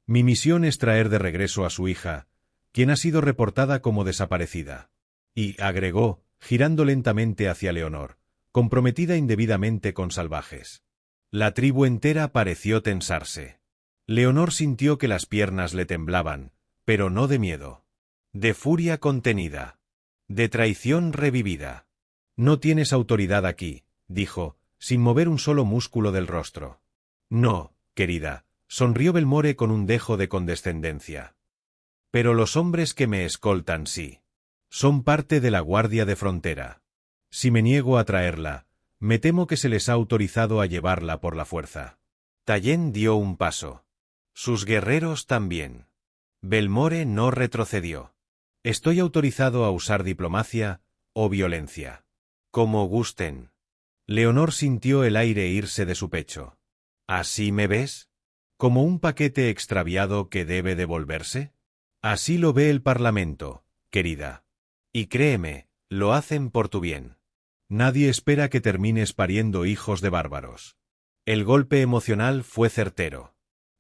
Mi misión es traer de regreso a su hija, quien ha sido reportada como desaparecida. Y, agregó, girando lentamente hacia Leonor, comprometida indebidamente con salvajes. La tribu entera pareció tensarse. Leonor sintió que las piernas le temblaban, pero no de miedo. De furia contenida. De traición revivida. No tienes autoridad aquí, dijo, sin mover un solo músculo del rostro. No, querida, sonrió Belmore con un dejo de condescendencia. Pero los hombres que me escoltan sí. Son parte de la guardia de frontera. Si me niego a traerla, me temo que se les ha autorizado a llevarla por la fuerza. Tallien dio un paso. Sus guerreros también. Belmore no retrocedió. Estoy autorizado a usar diplomacia o violencia. Como gusten. Leonor sintió el aire irse de su pecho. ¿Así me ves? ¿Como un paquete extraviado que debe devolverse? Así lo ve el Parlamento, querida. Y créeme, lo hacen por tu bien. Nadie espera que termines pariendo hijos de bárbaros. El golpe emocional fue certero.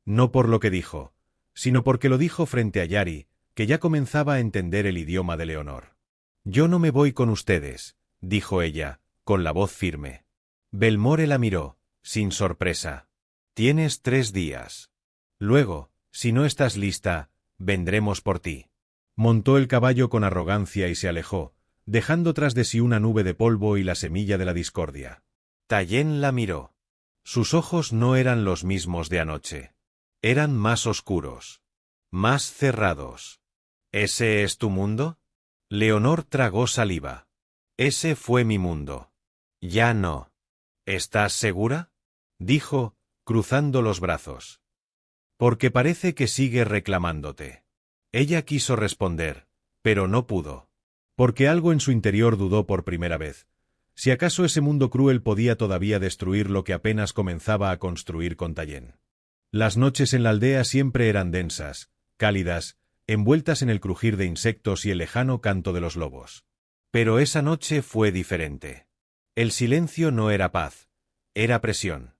No por lo que dijo, sino porque lo dijo frente a Yari, que ya comenzaba a entender el idioma de Leonor. Yo no me voy con ustedes, dijo ella, con la voz firme. Belmore la miró, sin sorpresa. Tienes 3 días. Luego, si no estás lista, vendremos por ti. Montó el caballo con arrogancia y se alejó, dejando tras de sí una nube de polvo y la semilla de la discordia. Tallien la miró. Sus ojos no eran los mismos de anoche. Eran más oscuros. Más cerrados. ¿Ese es tu mundo? Leonor tragó saliva. Ese fue mi mundo. Ya no. ¿Estás segura? Dijo, cruzando los brazos. Porque parece que sigue reclamándote. Ella quiso responder, pero no pudo. Porque algo en su interior dudó por primera vez. Si acaso ese mundo cruel podía todavía destruir lo que apenas comenzaba a construir con Tallien. Las noches en la aldea siempre eran densas, cálidas, envueltas en el crujir de insectos y el lejano canto de los lobos. Pero esa noche fue diferente. El silencio no era paz, era presión.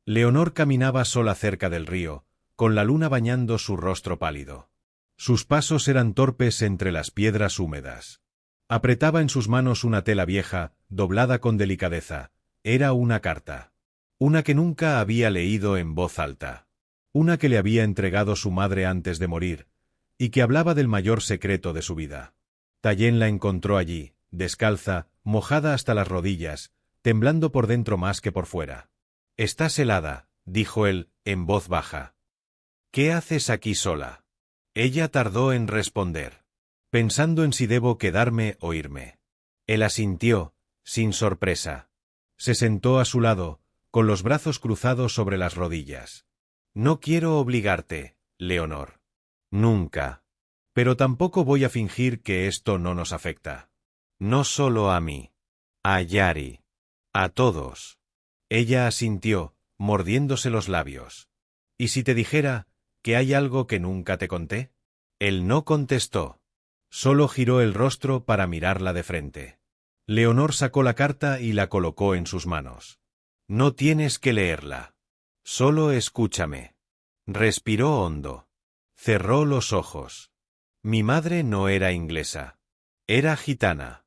Leonor caminaba sola cerca del río, con la luna bañando su rostro pálido. Sus pasos eran torpes entre las piedras húmedas. Apretaba en sus manos una tela vieja, doblada con delicadeza. Era una carta. Una que nunca había leído en voz alta. Una que le había entregado su madre antes de morir, y que hablaba del mayor secreto de su vida. Tallien la encontró allí, descalza, mojada hasta las rodillas, temblando por dentro más que por fuera. «Estás helada», dijo él, en voz baja. «¿Qué haces aquí sola?» Ella tardó en responder, pensando en si debo quedarme o irme. Él asintió, sin sorpresa. Se sentó a su lado, con los brazos cruzados sobre las rodillas. «No quiero obligarte, Leonor. Nunca. Pero tampoco voy a fingir que esto no nos afecta. No solo a mí. A Yari. A todos». Ella asintió, mordiéndose los labios. «¿Y si te dijera que hay algo que nunca te conté?» Él no contestó. Solo giró el rostro para mirarla de frente. Leonor sacó la carta y la colocó en sus manos. «No tienes que leerla. Solo escúchame». Respiró hondo. Cerró los ojos. «Mi madre no era inglesa. Era gitana.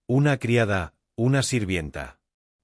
Una criada, una sirvienta.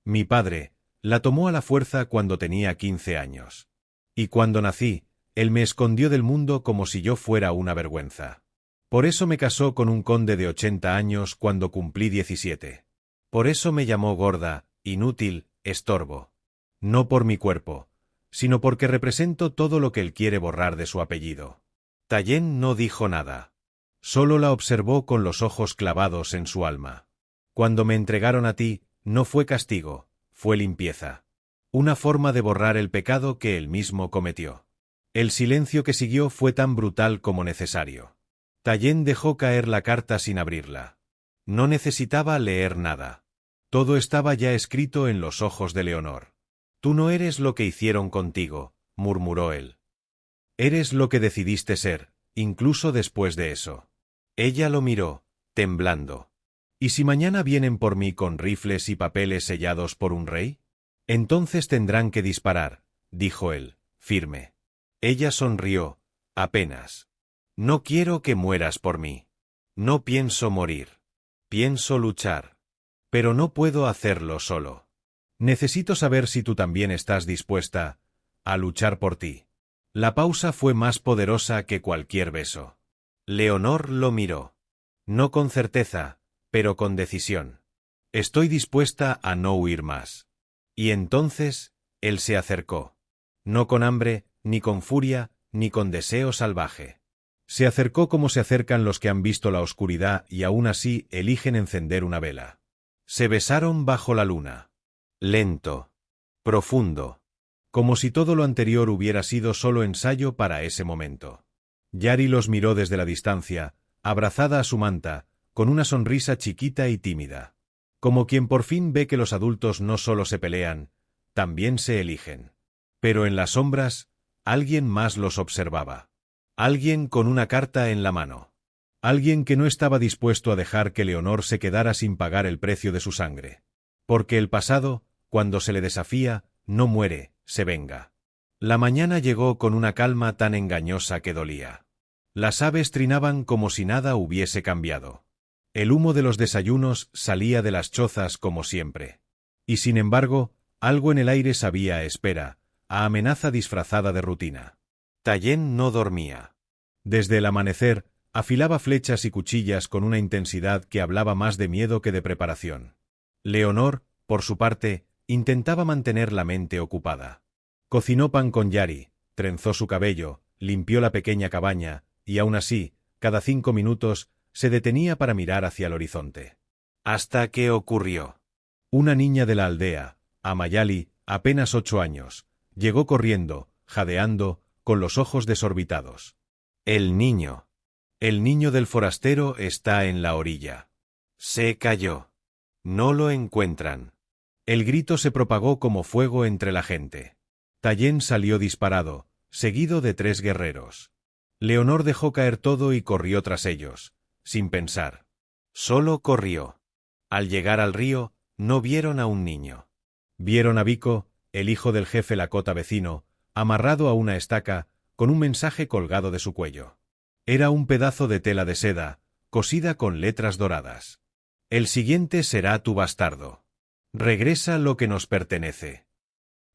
Mi padre la tomó a la fuerza cuando tenía 15 años. Y cuando nací, él me escondió del mundo como si yo fuera una vergüenza. Por eso me casó con un conde de 80 años cuando cumplí 17. Por eso me llamó gorda, inútil, estorbo. No por mi cuerpo, sino porque represento todo lo que él quiere borrar de su apellido». Tallien no dijo nada. Solo la observó con los ojos clavados en su alma. «Cuando me entregaron a ti, no fue castigo, fue limpieza. Una forma de borrar el pecado que él mismo cometió». El silencio que siguió fue tan brutal como necesario. Tallien dejó caer la carta sin abrirla. No necesitaba leer nada. Todo estaba ya escrito en los ojos de Leonor. «Tú no eres lo que hicieron contigo», murmuró él. «Eres lo que decidiste ser, incluso después de eso». Ella lo miró, temblando. «¿Y si mañana vienen por mí con rifles y papeles sellados por un rey? Entonces tendrán que disparar», dijo él, firme. Ella sonrió, apenas. «No quiero que mueras por mí. No pienso morir. Pienso luchar. Pero no puedo hacerlo solo. Necesito saber si tú también estás dispuesta a luchar por ti». La pausa fue más poderosa que cualquier beso. Leonor lo miró. No con certeza, pero con decisión. «Estoy dispuesta a no huir más». Y entonces, él se acercó. No con hambre, ni con furia, ni con deseo salvaje. Se acercó como se acercan los que han visto la oscuridad y aún así eligen encender una vela. Se besaron bajo la luna. Lento. Profundo. Como si todo lo anterior hubiera sido solo ensayo para ese momento. Yari los miró desde la distancia, abrazada a su manta, con una sonrisa chiquita y tímida. Como quien por fin ve que los adultos no solo se pelean, también se eligen. Pero en las sombras, alguien más los observaba. Alguien con una carta en la mano. Alguien que no estaba dispuesto a dejar que Leonor se quedara sin pagar el precio de su sangre. Porque el pasado, cuando se le desafía, no muere, se venga. La mañana llegó con una calma tan engañosa que dolía. Las aves trinaban como si nada hubiese cambiado. El humo de los desayunos salía de las chozas como siempre. Y sin embargo, algo en el aire sabía a espera, a amenaza disfrazada de rutina. Tallien no dormía. Desde el amanecer, afilaba flechas y cuchillas con una intensidad que hablaba más de miedo que de preparación. Leonor, por su parte, intentaba mantener la mente ocupada. Cocinó pan con Yari, trenzó su cabello, limpió la pequeña cabaña, y aún así, cada 5 minutos, se detenía para mirar hacia el horizonte. Hasta que ocurrió. Una niña de la aldea, Amayali, apenas 8 años, llegó corriendo, jadeando, con los ojos desorbitados. El niño del forastero está en la orilla. Se cayó. No lo encuentran. El grito se propagó como fuego entre la gente. Tallien salió disparado, seguido de 3 guerreros. Leonor dejó caer todo y corrió tras ellos, sin pensar. Solo corrió. Al llegar al río, no vieron a un niño. Vieron a Vico, el hijo del jefe Lakota vecino, amarrado a una estaca, con un mensaje colgado de su cuello. Era un pedazo de tela de seda, cosida con letras doradas. El siguiente será tu bastardo. Regresa lo que nos pertenece.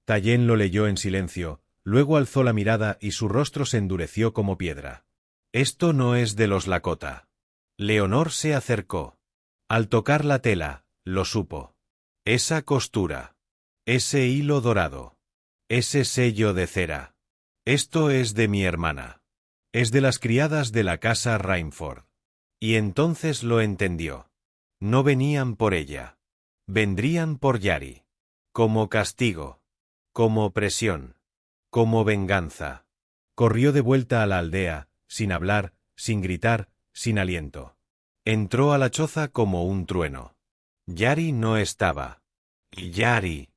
Tallien lo leyó en silencio, luego alzó la mirada y su rostro se endureció como piedra. Esto no es de los Lakota. Leonor se acercó. Al tocar la tela, lo supo. Esa costura. Ese hilo dorado. Ese sello de cera. Esto es de mi hermana. Es de las criadas de la casa Rainford. Y entonces lo entendió. No venían por ella. Vendrían por Yari. Como castigo. Como presión. Como venganza. Corrió de vuelta a la aldea, sin hablar, sin gritar, sin aliento. Entró a la choza como un trueno. Yari no estaba. Yari.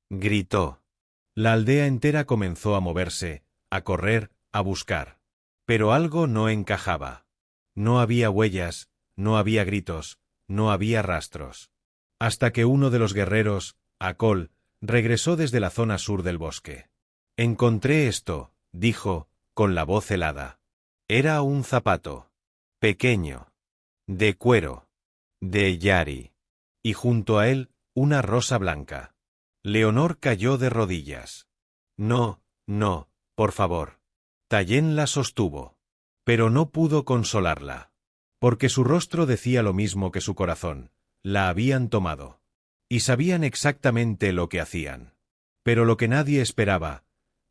Gritó. La aldea entera comenzó a moverse, a correr, a buscar. Pero algo no encajaba. No había huellas, no había gritos, no había rastros. Hasta que uno de los guerreros, Akol, regresó desde la zona sur del bosque. Encontré esto, dijo, con la voz helada. Era un zapato. Pequeño. De cuero. De Yari. Y junto a él, una rosa blanca. Leonor cayó de rodillas. No, no, por favor. Tallien la sostuvo. Pero no pudo consolarla. Porque su rostro decía lo mismo que su corazón. La habían tomado. Y sabían exactamente lo que hacían. Pero lo que nadie esperaba,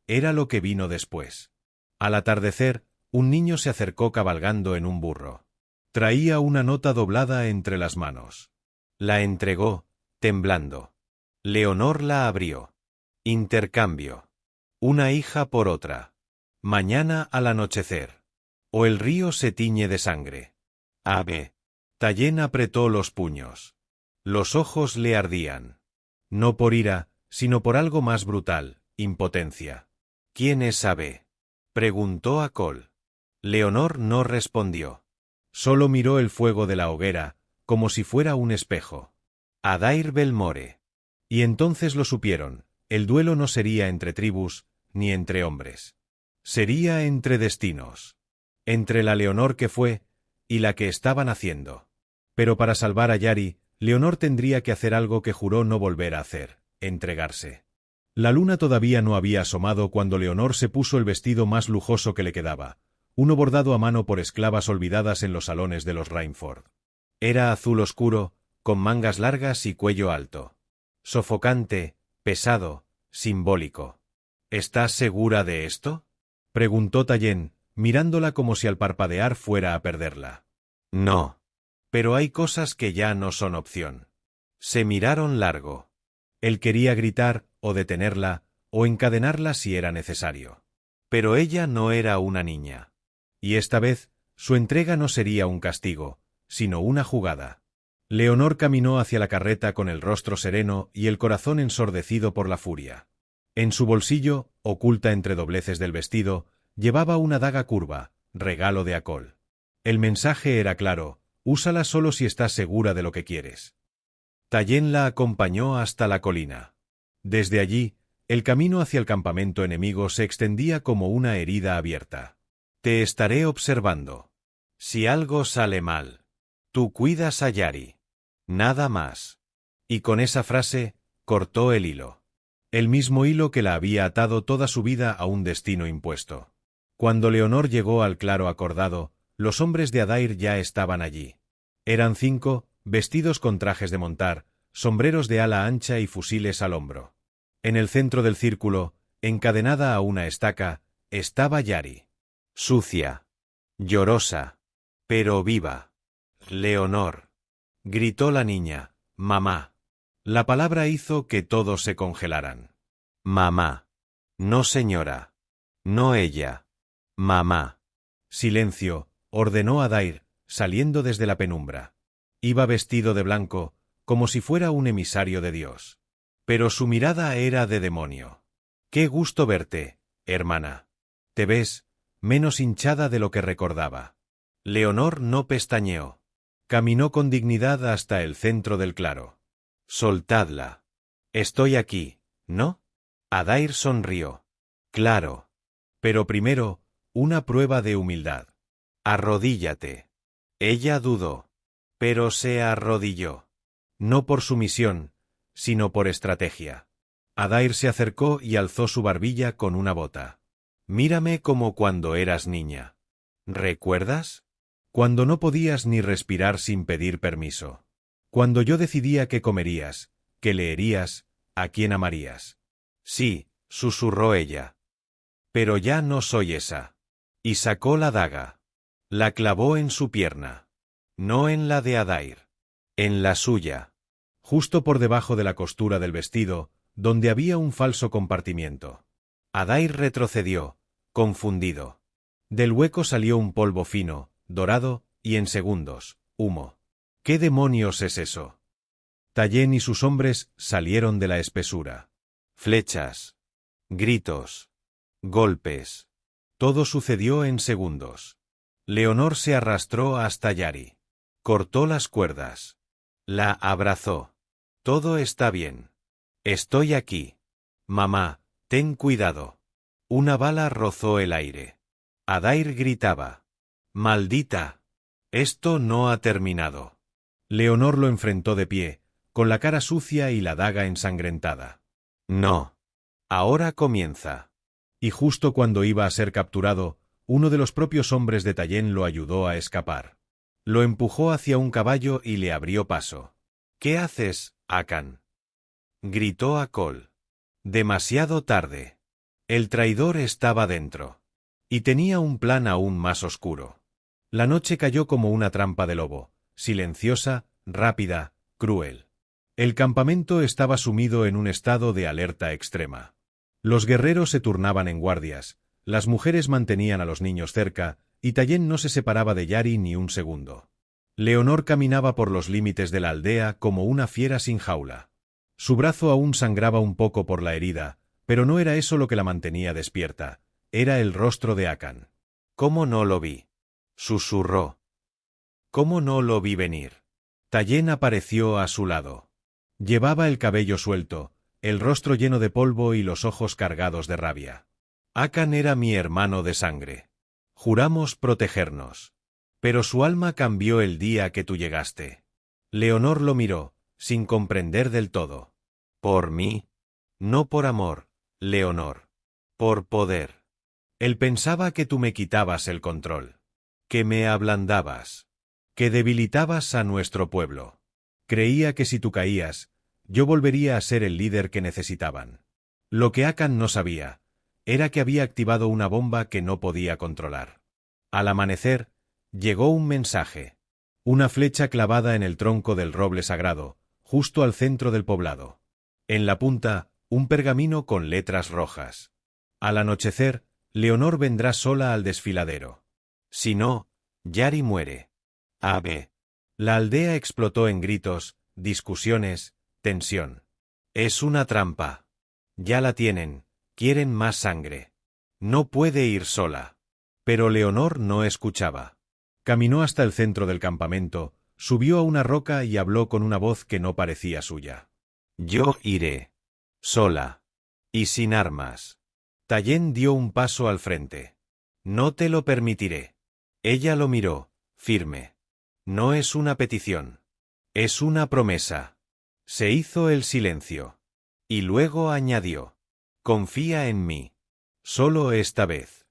era lo que vino después. Al atardecer, un niño se acercó cabalgando en un burro. Traía una nota doblada entre las manos. La entregó, temblando. Leonor la abrió. Intercambio. Una hija por otra. Mañana al anochecer. O el río se tiñe de sangre. Ave. Tallien apretó los puños. Los ojos le ardían. No por ira, sino por algo más brutal, impotencia. ¿Quién es Ave? Preguntó Akol. Leonor no respondió. Solo miró el fuego de la hoguera, como si fuera un espejo. Adair Belmore. Y entonces lo supieron, el duelo no sería entre tribus, ni entre hombres. Sería entre destinos. Entre la Leonor que fue, y la que estaba naciendo. Pero para salvar a Yari, Leonor tendría que hacer algo que juró no volver a hacer, entregarse. La luna todavía no había asomado cuando Leonor se puso el vestido más lujoso que le quedaba, uno bordado a mano por esclavas olvidadas en los salones de los Rainford. Era azul oscuro, con mangas largas y cuello alto. Sofocante, pesado, simbólico. ¿Estás segura de esto? Preguntó Tallien, mirándola como si al parpadear fuera a perderla. No. Pero hay cosas que ya no son opción. Se miraron largo. Él quería gritar, o detenerla, o encadenarla si era necesario. Pero ella no era una niña. Y esta vez, su entrega no sería un castigo, sino una jugada. Leonor caminó hacia la carreta con el rostro sereno y el corazón ensordecido por la furia. En su bolsillo, oculta entre dobleces del vestido, llevaba una daga curva, regalo de Acol. El mensaje era claro: úsala solo si estás segura de lo que quieres. Tallien la acompañó hasta la colina. Desde allí, el camino hacia el campamento enemigo se extendía como una herida abierta. Te estaré observando. Si algo sale mal, tú cuidas a Yari. Nada más. Y con esa frase, cortó el hilo. El mismo hilo que la había atado toda su vida a un destino impuesto. Cuando Leonor llegó al claro acordado, los hombres de Adair ya estaban allí. Eran 5, vestidos con trajes de montar, sombreros de ala ancha y fusiles al hombro. En el centro del círculo, encadenada a una estaca, estaba Yari. Sucia. Llorosa. Pero viva. Leonor. Gritó la niña. Mamá. La palabra hizo que todos se congelaran. Mamá. No señora. No ella. Mamá. Silencio, ordenó Adair, saliendo desde la penumbra. Iba vestido de blanco, como si fuera un emisario de Dios. Pero su mirada era de demonio. Qué gusto verte, hermana. Te ves menos hinchada de lo que recordaba. Leonor no pestañeó. Caminó con dignidad hasta el centro del claro. Soltadla. Estoy aquí, ¿no? Adair sonrió. Claro. Pero primero, una prueba de humildad. Arrodíllate. Ella dudó. Pero se arrodilló. No por sumisión, sino por estrategia. Adair se acercó y alzó su barbilla con una bota. Mírame como cuando eras niña. ¿Recuerdas? Cuando no podías ni respirar sin pedir permiso. Cuando yo decidía qué comerías, qué leerías, a quién amarías. Sí, susurró ella. Pero ya no soy esa. Y sacó la daga. La clavó en su pierna. No en la de Adair. En la suya. Justo por debajo de la costura del vestido, donde había un falso compartimiento. Adair retrocedió, confundido. Del hueco salió un polvo fino, dorado, y en segundos, humo. ¿Qué demonios es eso? Tallien y sus hombres salieron de la espesura. Flechas. Gritos. Golpes. Todo sucedió en segundos. Leonor se arrastró hasta Yari. Cortó las cuerdas. La abrazó. Todo está bien. Estoy aquí. Mamá, ten cuidado. Una bala rozó el aire. Adair gritaba. ¡Maldita! Esto no ha terminado. Leonor lo enfrentó de pie, con la cara sucia y la daga ensangrentada. No. Ahora comienza. Y justo cuando iba a ser capturado, uno de los propios hombres de Tallien lo ayudó a escapar. Lo empujó hacia un caballo y le abrió paso. ¿Qué haces, Akan? Gritó Acol. Demasiado tarde. El traidor estaba dentro. Y tenía un plan aún más oscuro. La noche cayó como una trampa de lobo, silenciosa, rápida, cruel. El campamento estaba sumido en un estado de alerta extrema. Los guerreros se turnaban en guardias, las mujeres mantenían a los niños cerca, y Tallien no se separaba de Yari ni un segundo. Leonor caminaba por los límites de la aldea como una fiera sin jaula. Su brazo aún sangraba un poco por la herida, pero no era eso lo que la mantenía despierta, era el rostro de Akan. ¿Cómo no lo vi? Susurró. ¿Cómo no lo vi venir? Tallien apareció a su lado. Llevaba el cabello suelto, el rostro lleno de polvo y los ojos cargados de rabia. Akan era mi hermano de sangre. Juramos protegernos. Pero su alma cambió el día que tú llegaste. Leonor lo miró, sin comprender del todo. ¿Por mí? No por amor, Leonor. Por poder. Él pensaba que tú me quitabas el control. Que me ablandabas. Que debilitabas a nuestro pueblo. Creía que si tú caías, yo volvería a ser el líder que necesitaban. Lo que Akan no sabía era que había activado una bomba que no podía controlar. Al amanecer, llegó un mensaje. Una flecha clavada en el tronco del roble sagrado, justo al centro del poblado. En la punta, un pergamino con letras rojas. Al anochecer, Leonor vendrá sola al desfiladero. Si no, Yari muere. Ave. La aldea explotó en gritos, discusiones, tensión. Es una trampa. Ya la tienen, quieren más sangre. No puede ir sola. Pero Leonor no escuchaba. Caminó hasta el centro del campamento, subió a una roca y habló con una voz que no parecía suya. Yo iré. Sola. Y sin armas. Tallén dio un paso al frente. No te lo permitiré. Ella lo miró, firme. No es una petición. Es una promesa. Se hizo el silencio. Y luego añadió. Confía en mí. Solo esta vez.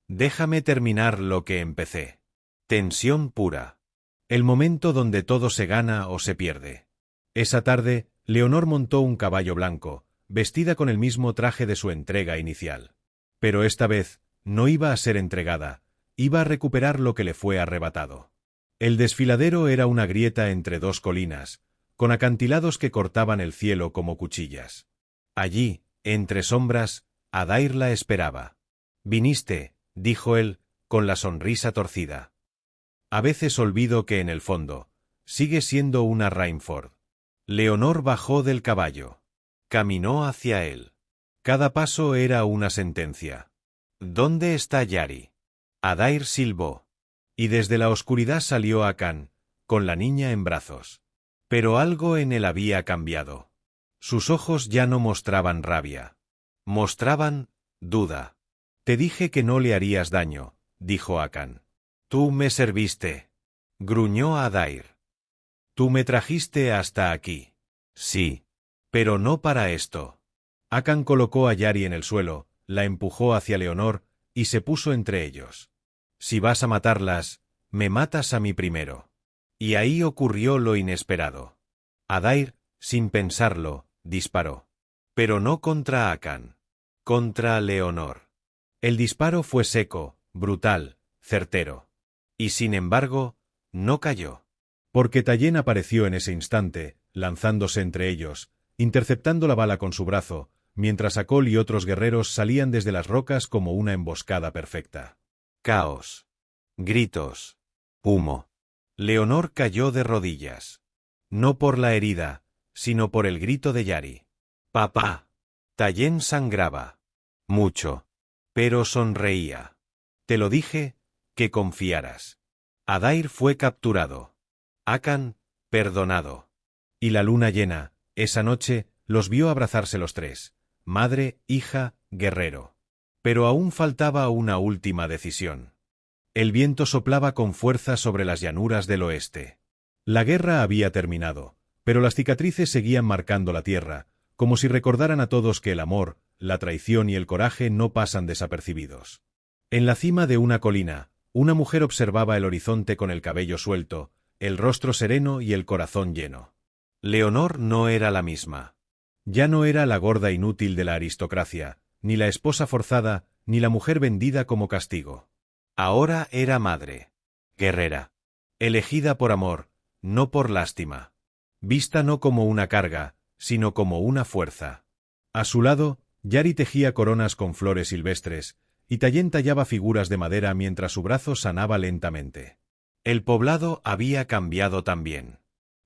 Déjame terminar lo que empecé. Tensión pura. El momento donde todo se gana o se pierde. Esa tarde, Leonor montó un caballo blanco, vestida con el mismo traje de su entrega inicial. Pero esta vez, no iba a ser entregada, iba a recuperar lo que le fue arrebatado. El desfiladero era una grieta entre dos colinas, con acantilados que cortaban el cielo como cuchillas. Allí, entre sombras, Adair la esperaba. «Viniste», dijo él, con la sonrisa torcida. A veces olvido que en el fondo, sigue siendo una Rainford. Leonor bajó del caballo. Caminó hacia él. Cada paso era una sentencia. ¿Dónde está Yari? Adair silbó. Y desde la oscuridad salió Akan, con la niña en brazos. Pero algo en él había cambiado. Sus ojos ya no mostraban rabia. Mostraban duda. Te dije que no le harías daño, dijo Akan. Tú me serviste. Gruñó Adair. Tú me trajiste hasta aquí. Sí. Pero no para esto. Akan colocó a Yari en el suelo, la empujó hacia Leonor, y se puso entre ellos. Si vas a matarlas, me matas a mí primero. Y ahí ocurrió lo inesperado. Adair, sin pensarlo, disparó. Pero no contra Akan. Contra Leonor. El disparo fue seco, brutal, certero. Y sin embargo, no cayó. Porque Tallén apareció en ese instante, lanzándose entre ellos, interceptando la bala con su brazo, mientras Akol y otros guerreros salían desde las rocas como una emboscada perfecta. Caos. Gritos. Humo. Leonor cayó de rodillas. No por la herida, sino por el grito de Yari. «Papá». Tallén sangraba. Mucho. Pero sonreía. Te lo dije, que confiaras. Adair fue capturado. Akan, perdonado. Y la luna llena, esa noche, los vio abrazarse los tres, madre, hija, guerrero. Pero aún faltaba una última decisión. El viento soplaba con fuerza sobre las llanuras del oeste. La guerra había terminado, pero las cicatrices seguían marcando la tierra, como si recordaran a todos que el amor, la traición y el coraje no pasan desapercibidos. En la cima de una colina, una mujer observaba el horizonte con el cabello suelto, el rostro sereno y el corazón lleno. Leonor no era la misma. Ya no era la gorda inútil de la aristocracia, ni la esposa forzada, ni la mujer vendida como castigo. Ahora era madre. Guerrera. Elegida por amor, no por lástima. Vista no como una carga, sino como una fuerza. A su lado, Yari tejía coronas con flores silvestres, y Tallén tallaba figuras de madera mientras su brazo sanaba lentamente. El poblado había cambiado también.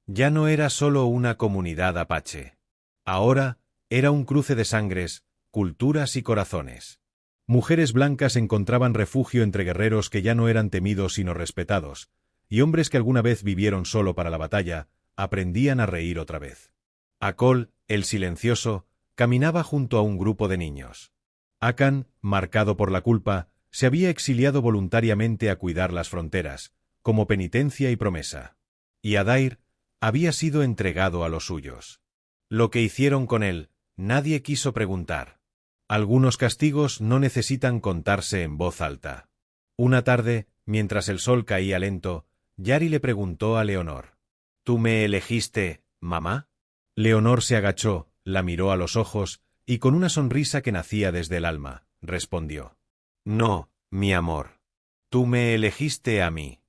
Ya no era solo una comunidad apache. Ahora, era un cruce de sangres, culturas y corazones. Mujeres blancas encontraban refugio entre guerreros que ya no eran temidos sino respetados, y hombres que alguna vez vivieron solo para la batalla, aprendían a reír otra vez. Akol, el silencioso, caminaba junto a un grupo de niños. Akan, marcado por la culpa, se había exiliado voluntariamente a cuidar las fronteras, como penitencia y promesa. Y Adair había sido entregado a los suyos. Lo que hicieron con él, nadie quiso preguntar. Algunos castigos no necesitan contarse en voz alta. Una tarde, mientras el sol caía lento, Yari le preguntó a Leonor. ¿Tú me elegiste, mamá? Leonor se agachó, la miró a los ojos, y con una sonrisa que nacía desde el alma, respondió. No, mi amor. Tú me elegiste a mí.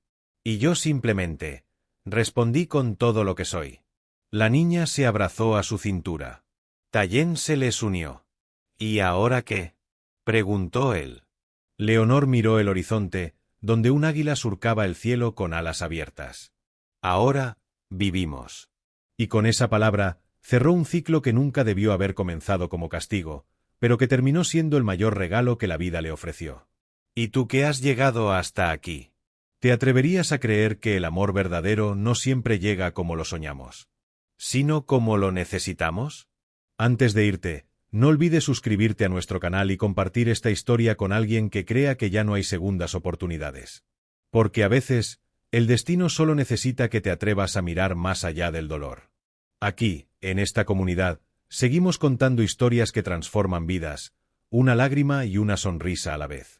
Y yo simplemente respondí con todo lo que soy. La niña se abrazó a su cintura. Tallien se les unió. ¿Y ahora qué? Preguntó él. Leonor miró el horizonte, donde un águila surcaba el cielo con alas abiertas. Ahora, vivimos. Y con esa palabra, cerró un ciclo que nunca debió haber comenzado como castigo, pero que terminó siendo el mayor regalo que la vida le ofreció. ¿Y tú qué has llegado hasta aquí? ¿Te atreverías a creer que el amor verdadero no siempre llega como lo soñamos, sino como lo necesitamos? Antes de irte, no olvides suscribirte a nuestro canal y compartir esta historia con alguien que crea que ya no hay segundas oportunidades. Porque a veces, el destino solo necesita que te atrevas a mirar más allá del dolor. Aquí, en esta comunidad, seguimos contando historias que transforman vidas, una lágrima y una sonrisa a la vez.